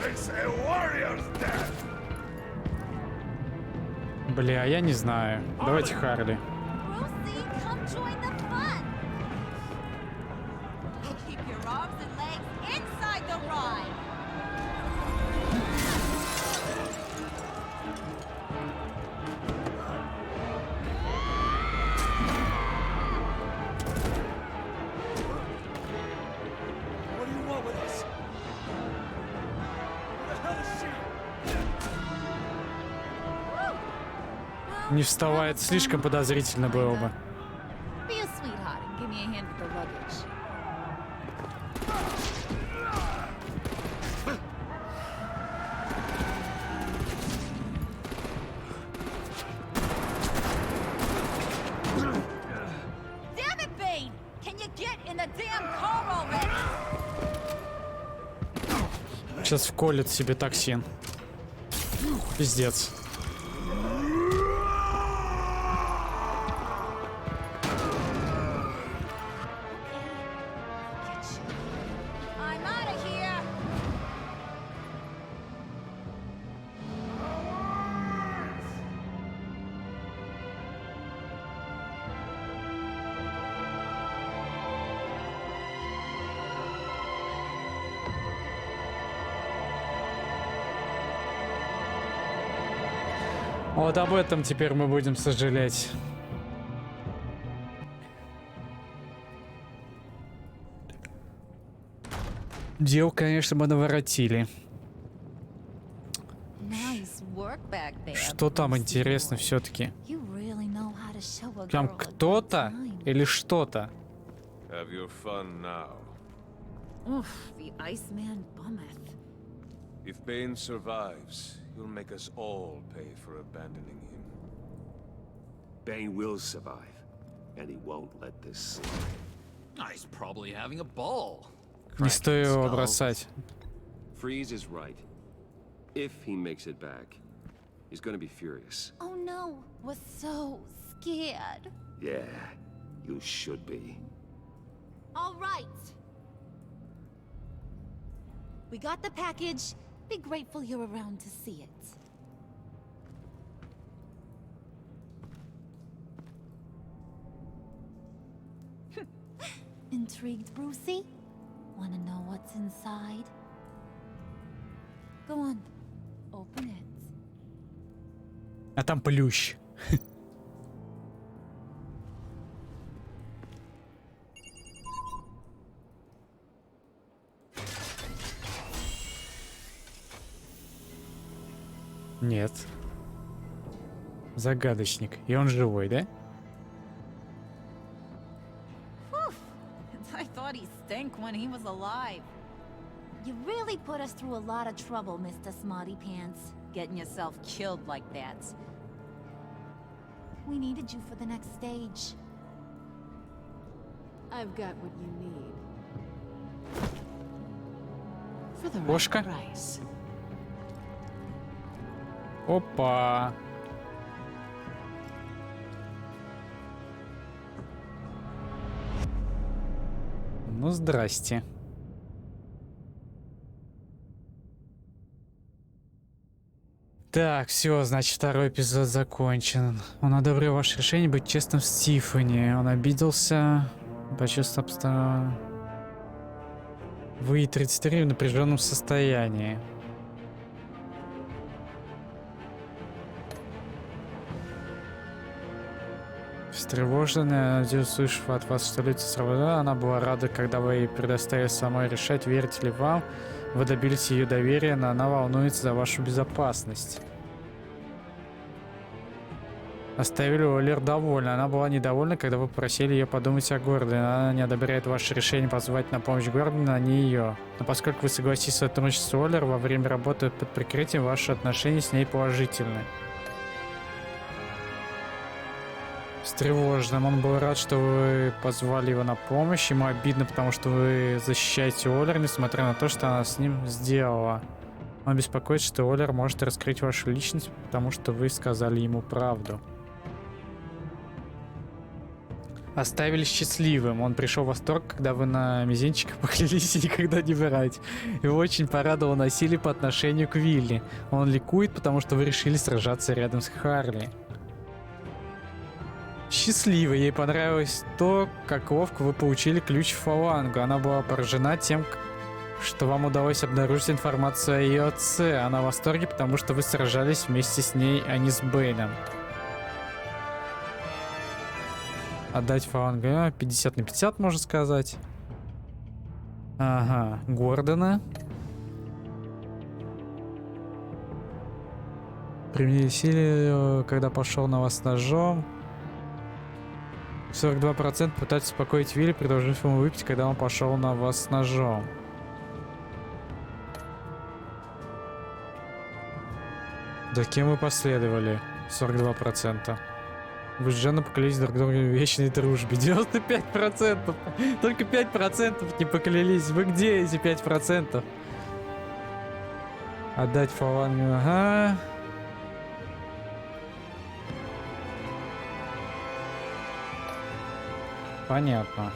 It's a warrior's death! Бля, я не знаю. Давайте Харли. Brucey, come join the fun. Keep your arms and legs inside the ride. What do you want with us? Who the hell is she? Не вставает, слишком подозрительно было бы. Be a sweetheart and give me a hand with the luggage. Damn it, Bane! Can you get in the damn car already? Сейчас вколет себе токсин. Пиздец. I'm out of here. Вот об этом теперь мы будем сожалеть. Дел, конечно, бы наворотили. Nice work back there. Что там интересно все-таки? You really know how to show a Там girl a кто-то или что-то? Have your fun now. Oof, the Iceman bummeth. If Bane survives, he'll make us all pay for abandoning him. Bane will survive, and he won't let this slide. He's probably having a ball. Не стоит его бросать. Freeze is right. If he makes it back, he's gonna be furious. Oh no, was so scared. Yeah, you should be. All right. We got the package. Be grateful you're around to see it. Intrigued, Brucey? Wanna know what's inside? Go on, open it. А там плющ. Нет. Загадочник. И он живой, да? I thought he stank when he was alive. You really put us through a lot of trouble, Mr. Smarty Pants. Getting yourself killed like that. We needed you for the next stage. I've got what you need. For the Кошка. right price. Опа. Ну, здрасте. Так, все, значит, второй эпизод закончен. Он одобрил ваше решение быть честным с Тиффани. Он обиделся, почувствовал обстановку. Вы 33 в напряженном состоянии. Встревоженная, услышав от вас, что лица сработали, она была рада, когда вы ей предоставили самой решать, верите ли вам. Вы добились ее доверия, но она волнуется за вашу безопасность. Оставили Олер довольна. Она была недовольна, когда вы попросили ее подумать о Гордоне. Она не одобряет ваше решение позвать на помощь Гордона, а не ее. Но поскольку вы согласились сотрудничать с Олер во время работы под прикрытием, ваши отношения с ней положительны. Встревоженным. Он был рад, что вы позвали его на помощь. Ему обидно, потому что вы защищаете Олер, несмотря на то, что она с ним сделала. Он беспокоится, что Олер может раскрыть вашу личность, потому что вы сказали ему правду. Оставили счастливым. Он пришел в восторг, когда вы на мизинчиках поклялись никогда не врать. Его очень порадовало насилие по отношению к Вилли. Он ликует, потому что вы решили сражаться рядом с Харли. Счастливо. Ей понравилось то, как ловко вы получили ключ в фалангу. Она была поражена тем, что вам удалось обнаружить информацию о ее отце. Она в восторге, потому что вы сражались вместе с ней, а не с Бэйном. Отдать фалангу 50 на 50, можно сказать. Ага, Гордона. Применили силы, когда пошел на вас ножом. 42% пытаются успокоить Вилли, предложив ему выпить, когда он пошел на вас с ножом. За кем вы последовали? 42%. Вы с Джоном поклялись друг другу в вечной дружбе. 95%. Только 5% не поклялись. Вы где эти 5%? Отдать фалангу. Ага. Понятно.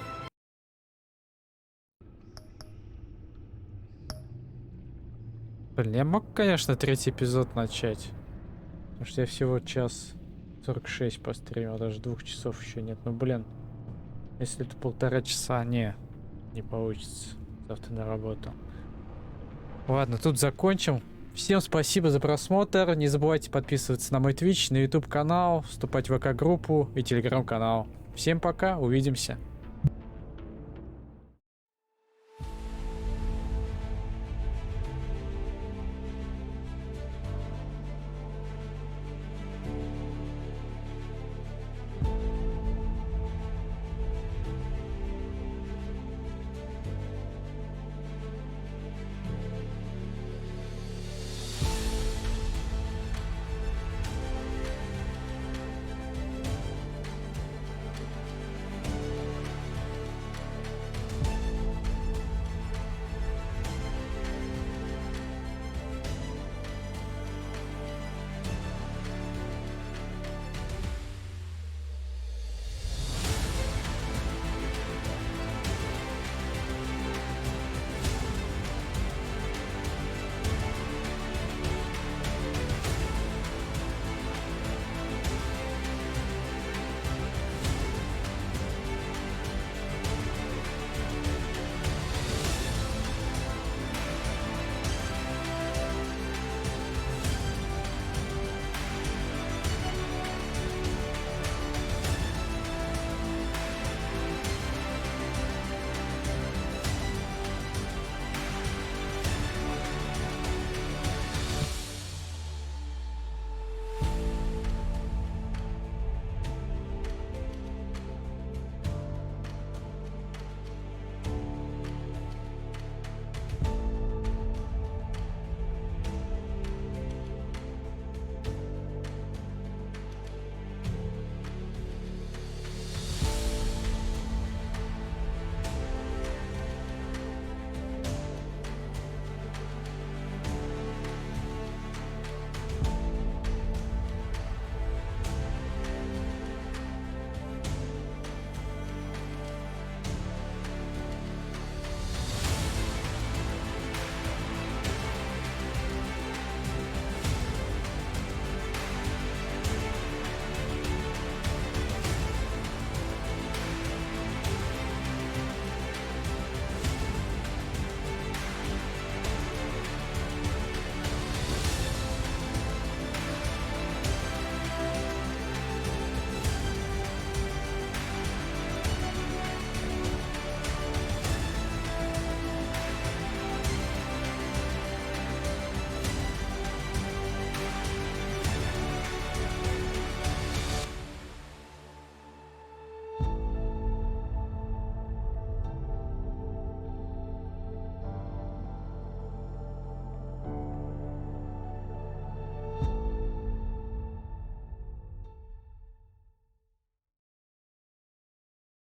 Блин, я мог, конечно, третий эпизод начать. Потому что я всего час 46 постримил, даже 2 часов еще нет. Ну, блин, если это 1,5 часа, не получится. Завтра на работу. Ладно, тут закончим. Всем спасибо за просмотр. Не забывайте подписываться на мой Twitch, на YouTube канал, вступать в ВК-группу и Telegram канал. Всем пока, увидимся.